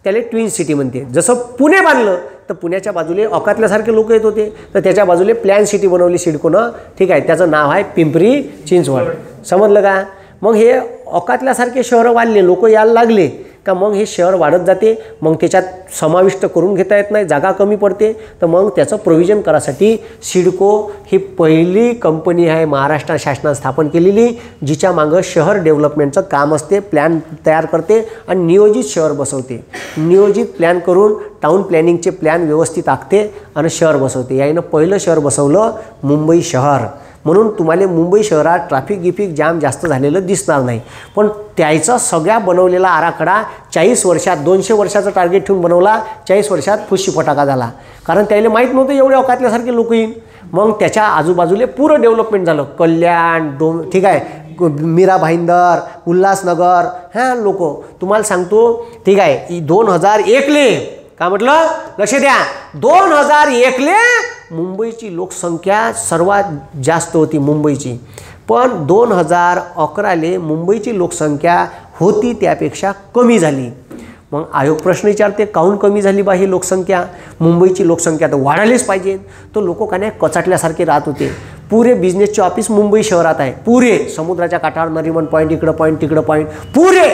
त्याला ट्विन्स सिटी म्हणते. जसं पुणे बांधलं तर पुण्याच्या बाजूले औकातल्यासारखे लोक येत होते, तर त्याच्या बाजूले प्लॅन सिटी बनवली सिडकोनं. ठीक आहे, त्याचं नाव आहे पिंपरी चिंचवड. समजलं का? मग हे औकातल्यासारखे शहरं वाढले, लोक यायला लागले का मग हे शहर वाढत जाते. मग त्याच्यात समाविष्ट करून घेता येत नाही, जागा कमी पडते. तर मग त्याचं प्रोव्हिजन करासाठी सिडको ही पहिली कंपनी आहे महाराष्ट्र शासनाने स्थापन केलेली, जिच्या मागं शहर डेव्हलपमेंटचं काम असते. प्लॅन तयार करते आणि नियोजित शहर बसवते. नियोजित प्लॅन करून टाउन प्लॅनिंगचे प्लॅन व्यवस्थित आखते आणि शहर बसवते. यानं पहिलं शहर बसवलं मुंबई शहर. म्हणून तुम्हाला मुंबई शहरात ट्रॅफिक जाम जास्त झालेलं दिसणार नाही. पण त्याचा सगळ्या बनवलेला आराखडा 40 वर्षात 200 वर्षाचं टार्गेट ठेवून बनवला. 40 वर्षात फुशी फटाका झाला, कारण त्याला माहीत नव्हतं एवढे औकातल्यासारखे लोक येईन. मग त्याच्या आजूबाजूले पुरं डेव्हलपमेंट झालं. कल्याण ठीक आहे, मीरा भाईंदर, उल्हासनगर, ह्या लोक तुम्हाला सांगतो ठीक आहे 2001ले काय म्हटलं लक्ष द्या 2001ले मुंबईची लोकसंख्या सर्वात जास्त होती मुंबईची. पण 2011ले मुंबईची लोकसंख्या होती त्यापेक्षा कमी झाली. मग आयोग प्रश्न विचारते काहून कमी झाली बा ही लोकसंख्या? मुंबईची लोकसंख्या तर वाढायलाच पाहिजे. तो लोक का नाही कचाटल्यासारखे राहत होते. पुरे बिझनेसचे ऑफिस मुंबई शहरात आहे, पुरे समुद्राच्या काठावर नरिमन पॉईंट, इकडं पॉईंट तिकडं पॉईंट, पुरे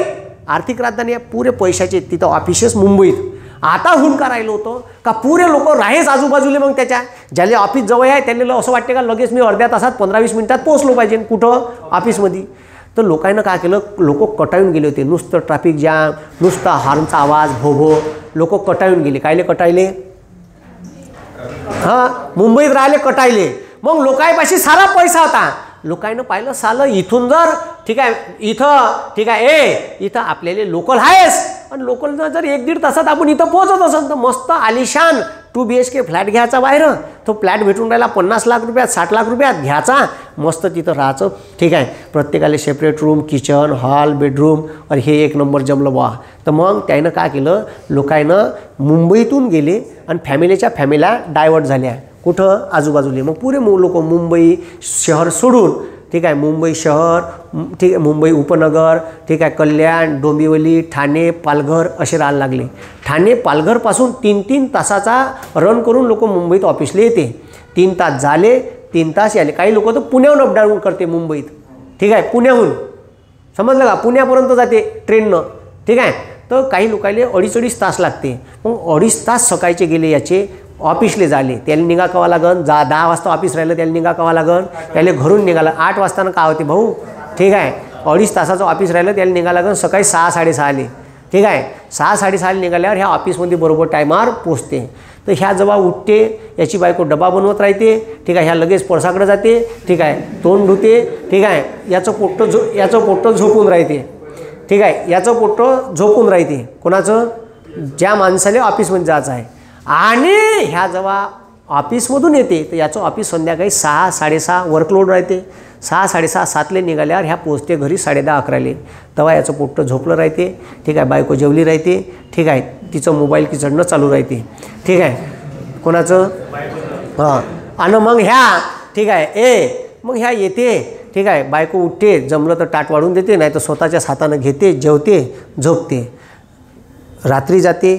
आर्थिक राजधानी आहे, पुरे पैशाचे तिथं ऑफिसेस मुंबईत. आता हुन का राहिलं होतं का पुरे लोक राहेच आजूबाजूले. मग त्याच्या ज्याले ऑफिस जवळ आहे त्यांना असं वाटते का लगेच मी अर्ध्या तासात 15-20 मिनिटात पोहोचलो पाहिजे कुठं ऑफिसमध्ये. तर लोकांना काय केलं, लोक कटाळून गेले होते. नुसतं ट्रॅफिक जॅम, नुसता हॉर्नचा आवाज, भोभो, लोक कटाळून गेले. कायले कटाळले? हां, मुंबईत राहिले कटाळले. मग लोकांपाशी सारा पैसा होता. लोकांना पाहिलं सालं इथून जर ठीक आहे इथं ठीक आहे इथं आपल्याला लोकल आहेस आणि लोकलनं जर 1-1.5 तासात आपण इथं पोहोचत असेल तर मस्त आलिशान 2 BHK फ्लॅट घ्यायचा बाहेर. तो फ्लॅट भेटून राहिला 50 लाख रुपयात, 60 लाख रुपयात घ्यायचा, मस्त तिथं राहायचं. ठीक आहे, प्रत्येकाला separate room, kitchen, hall, bedroom, आणि हे एक नंबर जमलं बा. तर मग त्यानं काय केलं, लोकांना मुंबईतून गेले आणि फॅमिलीच्या फॅमिल्या डायव्हर्ट झाल्या कुठं आजूबाजूला. मग पुरे लोक मुंबई शहर सोडून ठीक आहे मुंबई शहर ठीक आहे मुंबई उपनगर ठीक आहे कल्याण, डोंबिवली, ठाणे, पालघर असे राहायला लागले. ठाणे पालघरपासून 3-3 तासाचा रन करून लोक मुंबईत ऑफिसला येते. 3 तास झाले, 3 तास आले. काही लोक तर पुण्याहून अपडाऊन करते मुंबईत. ठीक आहे, पुण्याहून समजलं का, पुण्यापर्यंत जाते ट्रेननं. ठीक आहे, तर काही लोकांना 2.5 तास लागते. मग 2.5 तास सकाळचे गेले याचे ऑफिसले झाले. त्याला निघा कवा लागन, 10 वाजता ऑफिस राहिलं त्याला निघा कवा लागन, त्याला घरून निघाला 8 वाजतानं का होते भाऊ. ठीक आहे, 2.5 तासाचं ऑफिस राहिलं त्याला निघा लागन सकाळी 6-6:30. ठीक आहे, 6-6:30 निघाल्यावर ह्या ऑफिसमध्ये बरोबर टायमावर पोचते. तर ह्या जेव्हा उठते याची बायको डबा बनवत राहते. ठीक आहे, ह्या लगेच पळसाकडे जाते. ठीक आहे, तोंड धुते. ठीक आहे, याचं पोट्टं झोपून राहते. ठीक आहे, याचं पोट्टं झोपून राहते. कोणाचं? ज्या माणसाला ऑफिसमध्ये जायचं आहे. आणि ह्या जेव्हा ऑफिसमधून येते तर याचं ऑफिस संध्याकाळी 6-6:30 वर्कलोड राहते. 6-6:30 7ले निघाल्यावर ह्या पोचते घरी 10:30-11ले. तेव्हा याचं पोट्टं झोपलं राहते. ठीक आहे, बायको जेवली राहते. ठीक आहे, तिचं मोबाईल किचडणं चालू राहते. ठीक आहे, कोणाचं? हां, आणि मग ह्या ठीक आहे मग ह्या येते. ठीक आहे, बायको उठते, जमलं तर ताट वाढून देते, नाही तर स्वतःच्याच हातानं घेते, जेवते, झोपते. रात्री जाते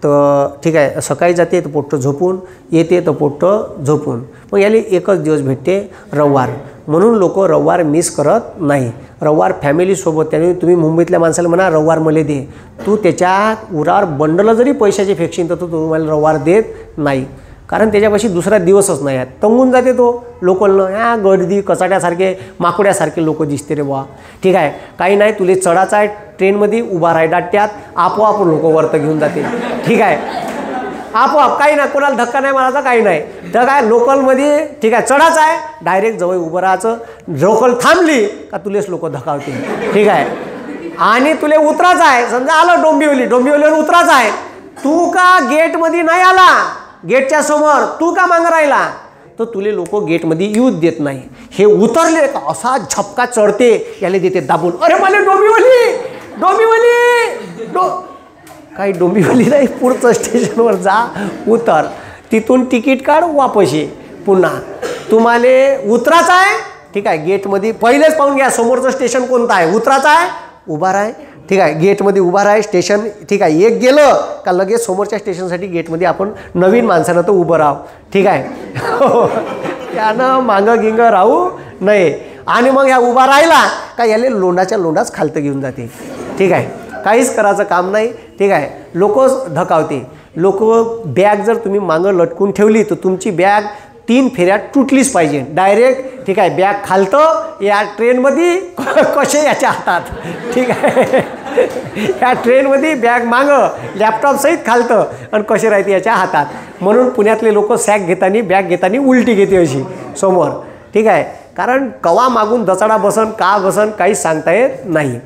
तर ठीक आहे सकाळी जाते तर पोट्टं झोपून येते तर पोट्टं झोपून. मग याला एकच दिवस भेटते रविवार. म्हणून लोक रविवार मिस करत नाही. रविवार फॅमिलीसोबत, त्याने तुम्ही मुंबईतल्या माणसाला म्हणा रविवार मला दे, तू त्याच्या उरावर बंडल जरी पैशाचे फेकशील तर तो तुम्हाला रविवार देत नाही. कारण त्याच्यापाशी दुसरा दिवसच नाही आहे. तंगून जाते तो लोकलनं. ह्या गर्दी कचाट्यासारखे माकुड्यासारखे लोक दिसते रे बुवा. ठीक आहे, काही नाही, तुले चढायचं आहे ट्रेनमध्ये, उभा राहाय दाट्यात, आपोआप लोक वरतं घेऊन जाते. ठीक आहे, आपोआप, काही नाही, कोणाला धक्का नाही मारायचा, काही नाही. तर काय लोकलमध्ये ठीक आहे चढायचं आहे, डायरेक्ट जवळ उभं राहायचं. लोकल थांबली का तुलेच लोक धकावतील. ठीक आहे, आणि तुले उतरायचं आहे, समजा आलं डोंबिवलीवर उतरायचं आहे, तू का गेटमध्ये नाही आला, गेटच्या समोर तू का मागं राहिला, तर तुले लोक गेटमध्ये येऊच देत नाही. हे उतरले का असा झपका चढते, याला देते दाबून, अरे मला डोंबिवली काही डोंबिवली नाही, पुढचं स्टेशनवर जा, उतर, तिथून तिकीट काढ, वापस ये. पुन्हा तुम्हाला उतरायचं आहे. ठीक आहे, गेटमध्ये पहिलेच पाहून घ्या समोरचं स्टेशन कोणतं आहे, उतरायचं आहे, उभा राहा. ठीक आहे, गेटमध्ये उभा राहा, स्टेशन ठीक आहे, एक गेलं का लगेच समोरच्या स्टेशनसाठी गेटमध्ये आपण नवीन माणसानं तर उभं राहू. ठीक आहे, त्यानं मागं गिंगं राहू नये. आणि मग ह्या उभा राहिला का याला लोंडाच खालतं घेऊन जाते. ठीक आहे, काहीच करायचं काम नाही. ठीक आहे, लोक धकावते. लोक बॅग जर तुम्ही मागं लटकून ठेवली तर तुमची बॅग 3 फेऱ्यात तुटलीच पाहिजे डायरेक्ट. ठीक आहे, बॅग खालतं या ट्रेनमध्ये कसे याच्या हातात. ठीक आहे, या ट्रेनमध्ये बॅग मागं लॅपटॉपसहित खालतं आणि कसे राहते याच्या हातात. म्हणून पुण्यातले लोक सॅक घेताना बॅग घेताना उलटी घेते अशी समोर. ठीक आहे, कारण कवा मागून दचडा बसन का बसन काहीच सांगता येत नाही.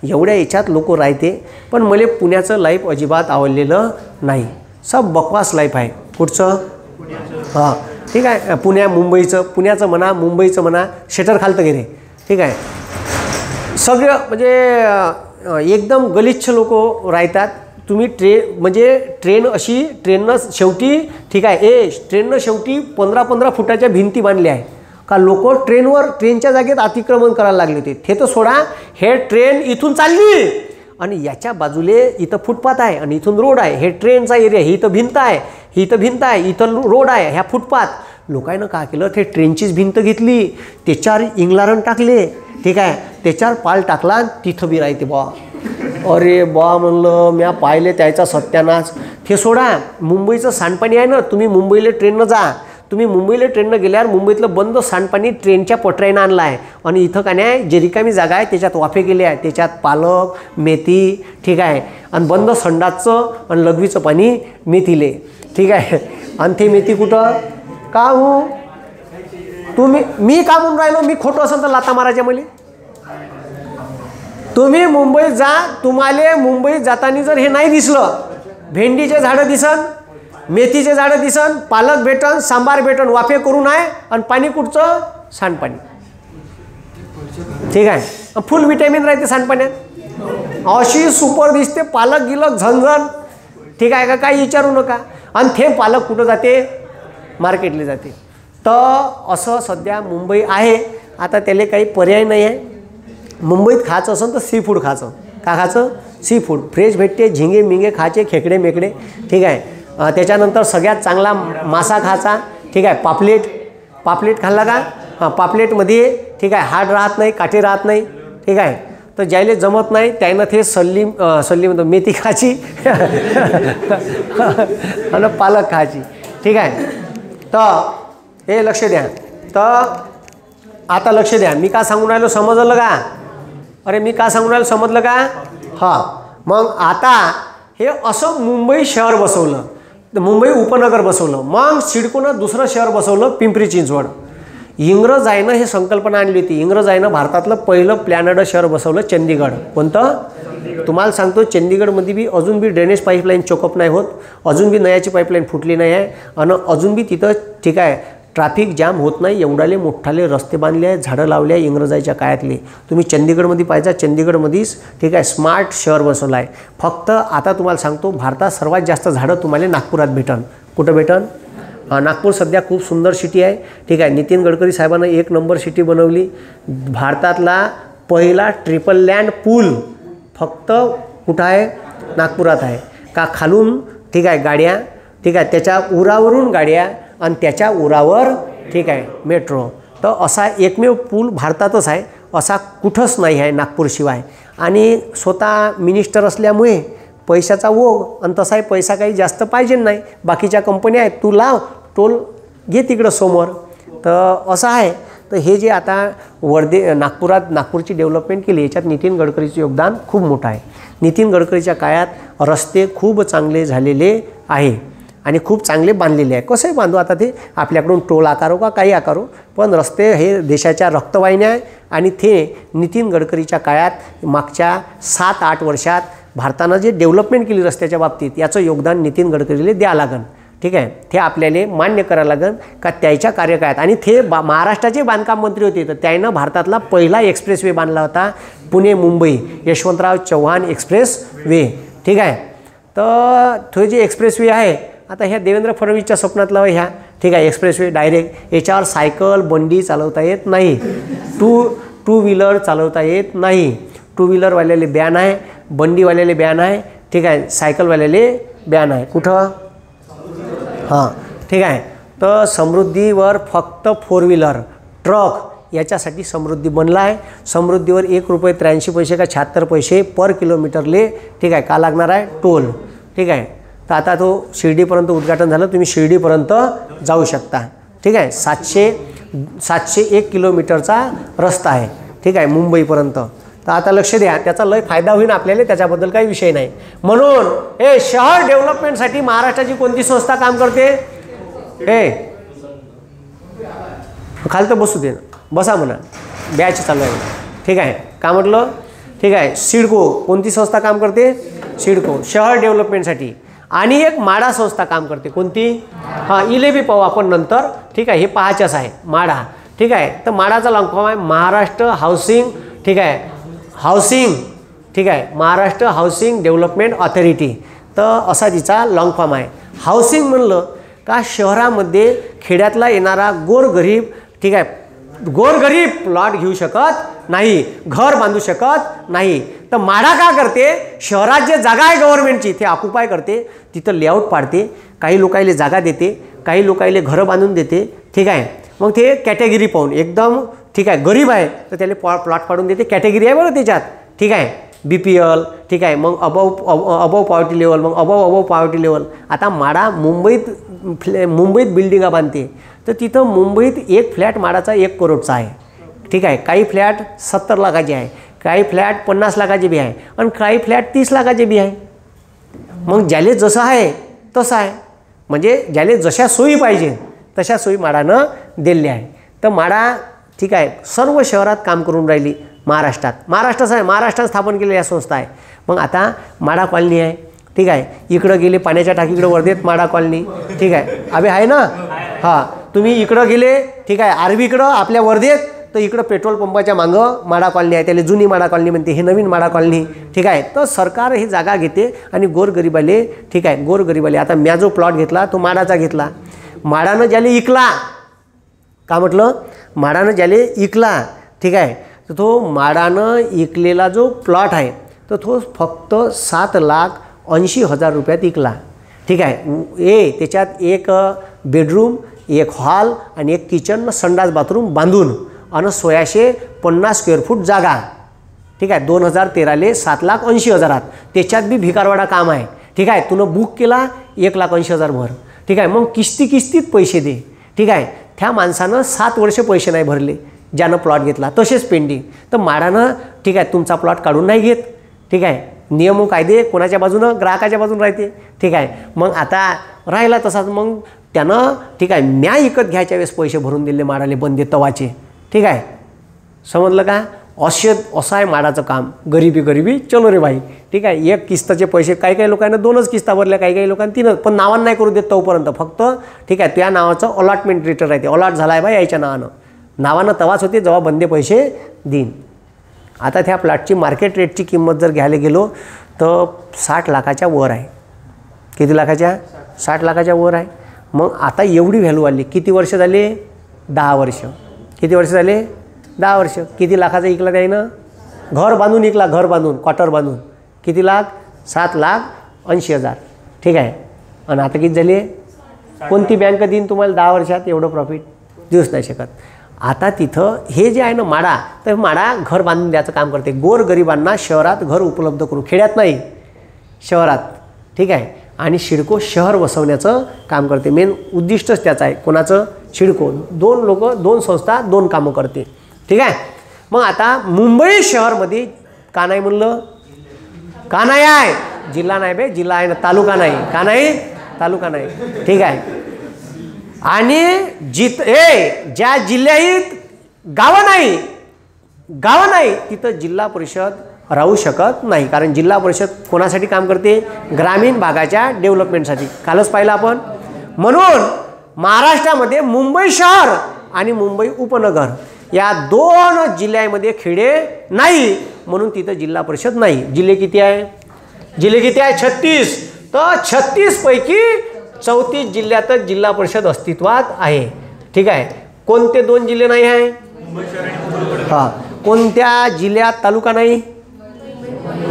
एवढ्या याच्यात लोक राहते. पण मला पुण्याचं लाईफ अजिबात आवडलेलं नाही. सब बकवास लाईफ आहे. कुठचं? हां, ठीक आहे, पुण्याचं म्हणा, मुंबईचं म्हणा, शटर खालतं गेले. ठीक आहे, सगळं म्हणजे एकदम गलिच्छ लोक राहतात. तुम्ही ट्रेननं शेवटी ठीक आहे, ट्रेननं शेवटी 15-15 फुटाच्या भिंती बांधल्या आहे का लोक ट्रेनच्या जागेत अतिक्रमण करायला लागले होते. ते तर सोडा, हे ट्रेन इथून चालली आणि याच्या बाजूले इथं फुटपाथ आहे आणि इथून रोड आहे. हे ट्रेनचा एरिया, ही इथं भिंत आहे, इथं रोड आहे, ह्या फुटपाथ. लोकांना काय केलं, ते ट्रेनचीच भिंत घेतली, त्याच्यावर इंग्लारण टाकले. ठीक आहे, त्याच्यावर पाल टाकला, तिथं बी राहते बा. अरे बा म्हणलं, म्या पाहिले त्याचा सत्यानाश. हे सोडा, मुंबईचं सांडपाणी आहे ना, तुम्ही मुंबईला ट्रेननं जा, तुम्ही मुंबईला ट्रेननं गेल्यावर मुंबईतलं बंद सांडपाणी ट्रेनच्या पटऱ्यानं आणलं आहे आणि इथं का नाही जे रिकामी जागा आहे त्याच्यात वाफे गेले आहे. त्याच्यात पालक, मेथी, ठीक आहे, आणि बंद संडासचं आणि लघवीचं पाणी मेथीले. ठीक आहे, आणि ते मेथी कुठं का हो मी का म्हणून राहिलो, मी खोटं असेल तर लाता मारायच्या मला. तुम्ही मुंबईत जा, तुम्हाला मुंबईत जाताना जर हे नाही दिसलं, भेंडीचे झाडं दिसन, मेथीचे झाडं दिसन, पालक भेटन, सांबार भेटन, वाफे करून आहे, आणि पाणी कुठचं? सांडपाणी. ठीक आहे, फुल विटॅमिन राहते सांडपाण्यात, अशी सुपर दिसते, पालक गिलक झणझण. ठीक आहे का, काही विचारू नका. आणि ते पालक कुठं जाते? मार्केटला जाते. तर असं सध्या मुंबई आहे. आता त्याला काही पर्याय नाही आहे. मुंबईत खायचं असेल तर सी फूड खायचं. का खायचं? Sea food. फ्रेश भेटते, झिंगे मिंगे खायचे, खेकडे मेकडे. ठीक आहे, त्याच्यानंतर सगळ्यात चांगला मासा खायचा. ठीक आहे, पापलेट खाल्ला का? हां, पापलेटमध्ये ठीक आहे हाड राहत नाही, काटे राहत नाही. ठीक आहे, तर ज्याला जमत नाही त्यानं ते सल्ली मेथी खायची आणि पालक खायची. ठीक आहे, तर हे लक्ष द्या. तर आता लक्ष द्या, मी का सांगून राहिलो समजलं का? अरे मी का सांगून राहिलो समजलं का? हां, मग आता हे असं मुंबई शहर बसवलं, मुंबई उपनगर बसवलं, मग सिडकोनं दुसरं शहर बसवलं पिंपरी चिंचवड. इंग्रजायनं हे संकल्पना आणली होती. इंग्रजायनं भारतातलं पहिलं प्लॅनड शहर बसवलं चंदीगड. कोणतं? तुम्हाला सांगतो, चंदीगडमध्ये बी अजून बी ड्रेनेज पाईपलाईन चोकअप नाही होत, अजून बी नयाची पाईपलाईन फुटली नाही आहे, आणि अजून बी तिथं ठीक आहे ट्रॅफिक जाम होत नाही. एवढाले मोठाले रस्ते बांधले आहेत, झाडं लावले आहे इंग्रजाच्या काळातले. तुम्ही चंदीगडमध्ये पाहिजे, चंदीगडमध्येच ठीक आहे स्मार्ट शहर बसवलं आहे. फक्त आता तुम्हाला सांगतो, भारतात सर्वात जास्त झाडं तुम्हाला नागपुरात भेटन. कुठं भेटन? नागपूर सध्या खूप सुंदर सिटी आहे. ठीक आहे, नितीन गडकरी साहेबांना 1 नंबर सिटी बनवली. भारतातला पहिला ट्रिपल लँड पूल फक्त कुठं आहे? नागपुरात आहे. का खालून ठीक आहे गाड्या, ठीक आहे त्याच्या उरावरून गाड्या, आणि त्याच्या उरावर ठीक आहे मेट्रो. तर असा एकमेव पूल भारतातच आहे, असा कुठंच नाही आहे नागपूरशिवाय. आणि स्वतः मिनिस्टर असल्यामुळे पैशाचा ओघ, आणि तसाही पैसा काही जास्त पाहिजे नाही. बाकीच्या कंपन्या आहेत, तू लाव टोल घे तिकडं समोर. तर असं आहे. तर हे जे आता नागपूरची डेव्हलपमेंट केली, याच्यात नितीन गडकरीचं योगदान खूप मोठं आहे. नितीन गडकरीच्या काळात रस्ते खूप चांगले झालेले आहे आणि खूप चांगले बांधलेले आहे. कसंही बांधू आता ते आपल्याकडून टोल आकारो का काही आकारो, पण रस्ते हे देशाच्या रक्तवाहिन्या आहे. आणि ते नितीन गडकरीच्या काळात मागच्या 7-8 वर्षात भारतानं जे डेव्हलपमेंट केली रस्त्याच्या बाबतीत, याचं योगदान नितीन गडकरीला द्यावं लागेल. ठीक आहे, ते आपल्याला मान्य करायला लागेल का त्याच्या कार्यकाळात. आणि ते महाराष्ट्राचे बांधकाम मंत्री होते, तर त्यानं भारतातला पहिला एक्सप्रेसवे बांधला होता, पुणे मुंबई यशवंतराव चव्हाण एक्सप्रेस वे. ठीक आहे, तर तो जे एक्सप्रेसवे आहे आता ह्या देवेंद्र फडणवीसच्या स्वप्नातला ह्या. ठीक आहे, एक्सप्रेसवे डायरेक्ट, याच्यावर सायकल बंडी चालवता येत नाही, टू व्हीलर चालवता येत नाही. टू व्हीलरवाल्याले बॅन आहे, बंडीवाल्याले बॅन आहे. ठीक आहे, सायकलवाल्याले बॅन आहे. कुठं? हां, ठीक आहे. तर समृद्धीवर फक्त 4 व्हीलर ट्रक याच्यासाठी समृद्धी बनला आहे. समृद्धीवर ₹1.83 का 76 पैसे पर किलोमीटरले. ठीक आहे, का लागणार आहे? टोल. ठीक आहे, तर आता तो शिर्डीपर्यंत उद्घाटन झालं, तुम्ही शिर्डीपर्यंत जाऊ शकता. ठीक आहे, 701 किलोमीटरचा रस्ता आहे. ठीक आहे, मुंबईपर्यंत. तर आता लक्ष द्या, त्याचा लय फायदा होईल आपल्याला, त्याच्याबद्दल काही विषय नाही. म्हणून हे शहर डेव्हलपमेंटसाठी महाराष्ट्राची कोणती संस्था काम करते? हे खाली तर बसू दे, बसा म्हणा, बॅच चालू आहे. ठीक आहे, का म्हटलं? ठीक आहे, सिडको कोणती संस्था काम करते? सिडको, शहर डेव्हलपमेंटसाठी. आणि एक माडा संस्था काम करते. कोणती? हां, इले बी पाहू आपण नंतर. ठीक आहे, हे पाहायचंच आहे माडा. ठीक आहे, तर माडाचा लॉंग फॉर्म आहे महाराष्ट्र हाऊसिंग. ठीक आहे, हाऊसिंग. ठीक आहे, महाराष्ट्र हाऊसिंग डेव्हलपमेंट ऑथॉरिटी. तर असा तिचा लॉंग फॉर्म आहे. हाऊसिंग म्हणलं का शहरामध्ये खेड्यातला येणारा गोरगरीब, ठीक आहे, गोरगरीब प्लॉट घेऊ शकत नाही, घर बांधू शकत नाही. तर माडा का करते? शहरात जे जागा आहे गव्हर्नमेंटची ते ऑक्युपाय करते, तिथं लेआउट पाडते, काही लोकायले जागा देते, काही लोकायले घरं बांधून देते. ठीक आहे, मग ते कॅटेगरी पाहून एकदम, ठीक आहे, गरीब आहे तर त्याला प्लॉट पाडून देते. कॅटेगरी आहे बरं त्याच्यात. ठीक आहे, BPL. ठीक आहे, मग अबव पॉवर्टी लेवल, मग अबव पॉवर्टी लेवल. आता माडा मुंबईत बिल्डिंगा बांधते, तर तिथं मुंबईत एक फ्लॅट माडाचा 1 करोडचा आहे. ठीक आहे, काही फ्लॅट 70 लाखाचे आहे, काही फ्लॅट 50 लाखाचे बी आहे, आणि काही फ्लॅट 30 लाखाचे बी आहे. मग ज्याले जसं आहे तसं आहे, म्हणजे ज्याले जशा सोयी पाहिजे तशा सोयी माडानं दिल्या आहे. तर माडा, ठीक आहे, सर्व शहरात काम करून राहिली महाराष्ट्रात स्थापन केलेली या संस्था आहे. मग आता माडा कॉलनी आहे. ठीक आहे, इकडं गेले पाण्याच्या टाकीकडं वर्धेत माडा कॉलनी. ठीक आहे, अबे आहे ना. हां, तुम्ही इकडं गेले, ठीक आहे, आर्वीकडं आपल्या वर्धेत, तर इकडं पेट्रोल पंपाच्या मागं माडा कॉलनी आहे, त्याला जुनी माडा कॉलनी म्हणते, हे नवीन माडा कॉलनी. ठीक आहे, तर सरकार ही जागा घेते आणि गोरगरिबाले, ठीक आहे, गोरगरिबाले. आता म्या जो प्लॉट घेतला तो माडाचा घेतला, माडानं ज्याले इकला, का म्हटलं? माडानं ज्याले इकला. ठीक आहे, तर तो माडानं इकलेला जो प्लॉट आहे तर तो फक्त 7,80,000 रुपयात इकला. ठीक आहे, त्याच्यात एक बेडरूम, एक हॉल आणि एक किचन, संडास बाथरूम बांधून, आणि 650 स्क्वेअर फूट जागा. ठीक आहे, 2013 7,80,000. त्याच्यात बी भिकारवाडा काम आहे. ठीक आहे, तुनं बुक केला 1,80,000 भर. ठीक आहे, मग किस्तीत पैसे दे. ठीक आहे, त्या माणसानं 7 वर्ष पैसे नाही भरले ज्यानं प्लॉट घेतला, तसेच पेंडिंग. तर माडानं, ठीक आहे, तुमचा प्लॉट काढून नाही घेत. ठीक आहे, नियम व कायदे कोणाच्या बाजूनं? ग्राहकाच्या बाजून राहते. ठीक आहे, मग आता राहिला तसाच, मग त्यानं, ठीक आहे, म्या विकत घ्यायच्या वेळेस पैसे भरून दिले माडाले बंदे तवाचे. ठीक आहे, समजलं का? असं आहे माडाचं काम. गरिबी चलो रे भाई. ठीक आहे, एक किस्ताचे पैसे काही लोकांना 2च किस्ता भरल्या, काही लोकांना 3, पण नावानं नाही करू देत तोपर्यंत. फक्त, ठीक आहे, त्या नावाचं अलॉटमेंट रिटर्न राहते, अलॉट झाला आहे बा याच्या नावानं तवाच होते जेव्हा बंदे पैसे देईन. आता त्या प्लॉटची मार्केट रेटची किंमत जर घ्यायला गेलो तर 60 लाखाच्या वर आहे. किती लाखाच्या? 60 लाखाच्या वर आहे. मग आता एवढी व्हॅल्यू आली. किती वर्ष झाले? 10 वर्ष. किती वर्ष झाले? 10 वर्ष. किती लाखाचा इकला त्यानं? घर बांधून इकला, घर बांधून, क्वार्टर बांधून. किती लाख? 7,80,000. ठीक आहे, आणि आता किती झाले? कोणती बँक देईन तुम्हाला 10 वर्षात एवढं प्रॉफिट? देऊच नाही शकत. आता तिथं हे जे आहे ना माडा, तर माडा घर बांधून द्यायचं काम करते. गोरगरिबांना शहरात घर उपलब्ध करू, खेड्यात नाही शहरात, ठीक आहे. आणि सिडको शहर वसवण्याचं काम करते. मेन उद्दिष्टच त्याचं आहे. कोणाचं? सिडको. 2 लोक 2 संस्था 2 कामं करते, ठीक आहे. मग आता मुंबई शहरमध्ये का नाही म्हणलं? का नाही आहे? जिल्हा नाही बे, जिल्हा आहे ना, तालुका नाही. का नाही? तालुका नाही, ठीक आहे. आणि ज्या जिल्ह्यात गावं नाही तिथं जिल्हा परिषद राहू शकत नाही. कारण जिल्हा परिषद कोणासाठी काम करते? ग्रामीण भागाच्या डेव्हलपमेंटसाठी. कालच पाहिलं आपण. म्हणून महाराष्ट्रामध्ये मुंबई शहर आणि मुंबई उपनगर या 2 जिल्ह्यामध्ये खेडे नाही, म्हणून तिथं जिल्हा परिषद नाही. जिल्हे किती आहे? 36. तर 36 पैकी 34 जिल्ह्यातच जिल्हा परिषद अस्तित्वात आहे, ठीक आहे. कोणते 2 जिल्हे नाही आहे? हां. कोणत्या जिल्ह्यात तालुका नाही?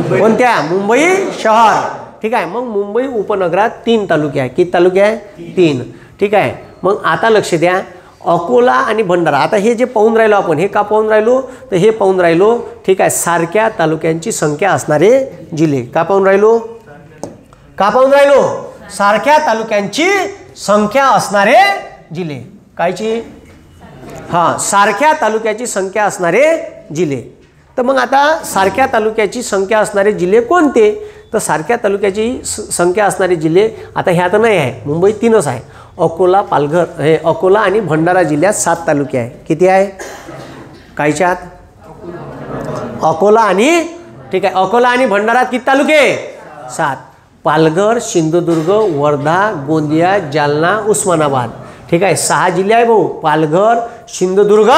कोणत्या? मुंबई शहर, ठीक आहे. मग मुंबई उपनगरात 3 तालुके आहे. किती तालुके आहे? 3, ठीक आहे. मग आता लक्ष द्या, अकोला आणि भंडारा. आता हे जे पाहून राहिलो आपण, हे का पाहून राहिलो? तर हे पाहून राहिलो, ठीक आहे, सारख्या तालुक्यांची संख्या असणारे जिल्हे. का पाहून राहिलो? सारख्या तालुक्यांची संख्या असणारे जिल्हे. कायची? हां, सारख्या तालुक्याची संख्या असणारे जिल्हे. तर मग आता सारख्या तालुक्याची संख्या असणारे जिल्हे कोणते? तर सारख्या तालुक्याची संख्या असणारे जिल्हे आता ह्या तर नाही आहे, मुंबईत 3च आहे. अकोला, पालघर, हे अकोला आणि भंडारा जिल्ह्यात 7 तालुके आहे. किती आहे? कायच्यात? अकोला आणि, ठीक आहे, अकोला आणि भंडारात किती तालुके? 7. पालघर, सिंधुदुर्ग, वर्धा, गोंदिया, जालना, उस्मानाबाद, ठीक आहे. 6 जिल्हे आहे भाऊ. पालघर, सिंधुदुर्ग,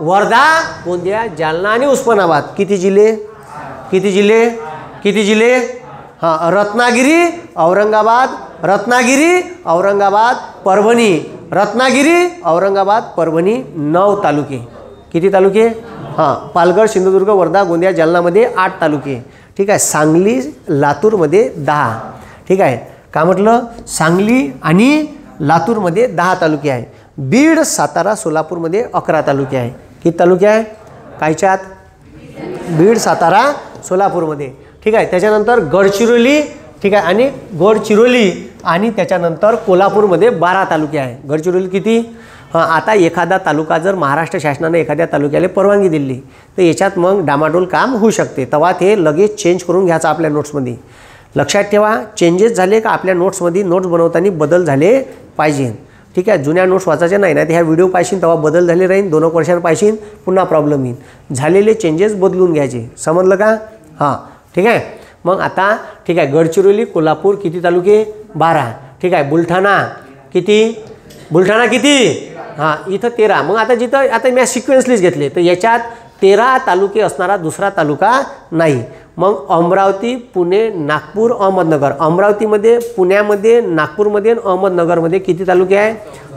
वर्धा, गोंदिया, जालना आणि उस्मानाबाद. किती जिल्हे? हां. रत्नागिरी, औरंगाबाद, परभणी, 9 तालुके. किती तालुके? हां. पालघर, सिंधुदुर्ग, वर्धा, गोंदिया, जालनामध्ये 8 तालुके, ठीक आहे. सांगली, लातूरमध्ये 10, ठीक आहे. का म्हटलं? सांगली आणि लातूरमध्ये 10 तालुके आहे. बीड, सातारा, सोलापूरमध्ये 11 तालुके आहे. किती तालुके आहे? कायच्यात? बीड, सातारा, सोलापूरमध्ये, ठीक आहे. त्याच्यानंतर गडचिरोली, ठीक आहे, आणि त्याच्यानंतर कोल्हापूरमध्ये 12 तालुके आहे. गडचिरोली किती? हां. आता एखादा तालुका जर महाराष्ट्र शासनाने एखाद्या तालुक्याला परवानगी दिली तर याच्यात मग डामाडोल काम होऊ शकते. तेव्हा ते लगेच चेंज करून घ्यायचं आपल्या नोट्समध्ये. लक्षात ठेवा, चेंजेस झाले का आपल्या नोट्समध्ये नोट्स बनवताना बदल झाले पाहिजे, ठीक आहे. जुन्या नोट्स वाचायच्या नाही, तर ह्या व्हिडिओ पाहिशील तेव्हा बदल झाले राहील. 2 वर्षांनी पाहिशील पुन्हा प्रॉब्लेम येईल. झालेले चेंजेस बदलून घ्यायचे. समजलं का? हां, ठीक आहे. मग आता, ठीक आहे, गडचिरोली, कोल्हापूर किती तालुके? 12, ठीक आहे. बुलढाणा किती? हां, इथं 13. मग आता जिथं आता मी सिक्वेन्स लिस्ट घेतले तर याच्यात 13 तालुके असणारा दुसरा तालुका नाही. मग अमरावती, पुणे, नागपूर, अहमदनगर. अमरावतीमध्ये, पुण्यामध्ये, नागपूरमध्ये आणि अहमदनगरमध्ये किती तालुके आहे?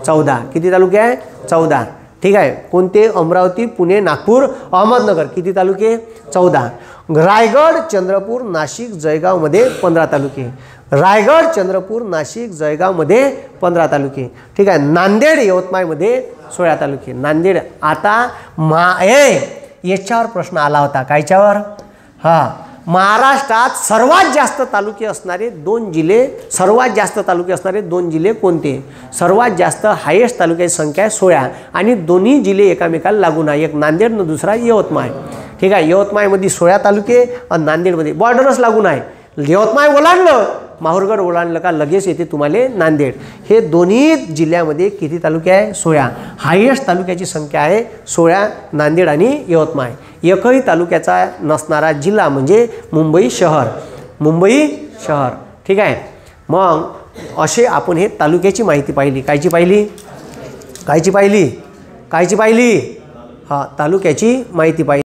14. किती तालुके आहे? 14, ठीक आहे. कोणते? अमरावती, पुणे, नागपूर, अहमदनगर. किती तालुके? 14. रायगड, चंद्रपूर, नाशिक, जळगावमध्ये 15 तालुके. जळगावमध्ये 15 तालुके, ठीक आहे. नांदेड, यवतमाळमध्ये 16 तालुके. नांदेड. आता याच्यावर प्रश्न आला होता. कायच्यावर? हां. महाराष्ट्रात सर्वात जास्त तालुके असणारे 2 जिल्हे कोणते? सर्वात जास्त हायेस्ट तालुक्याची संख्या आहे 16 आणि दोन्ही जिल्हे एकमेकाला लागून आहे. एक नांदेड आणि दुसरा यवतमाळ, ठीक आहे. यवतमाळमध्ये 16 तालुके आणि नांदेडमध्ये बॉर्डरच लागून आहे. यवतमाळ ओलांडलं, माहूरगड ओलांडलं का लगेच येते तुम्हाला नांदेड. हे दोन्ही जिल्ह्यामध्ये किती तालुके आहे? 16. हायेस्ट तालुक्याची संख्या आहे 16, नांदेड आणि यवतमाळ. एकही तालुक्याचा नसणारा जिल्हा म्हणजे मुंबई शहर, ठीक आहे. मग असे आपण हे तालुक्याची माहिती पाहिली. कायची पाहिली? हां, तालुक्याची माहिती पाहिली.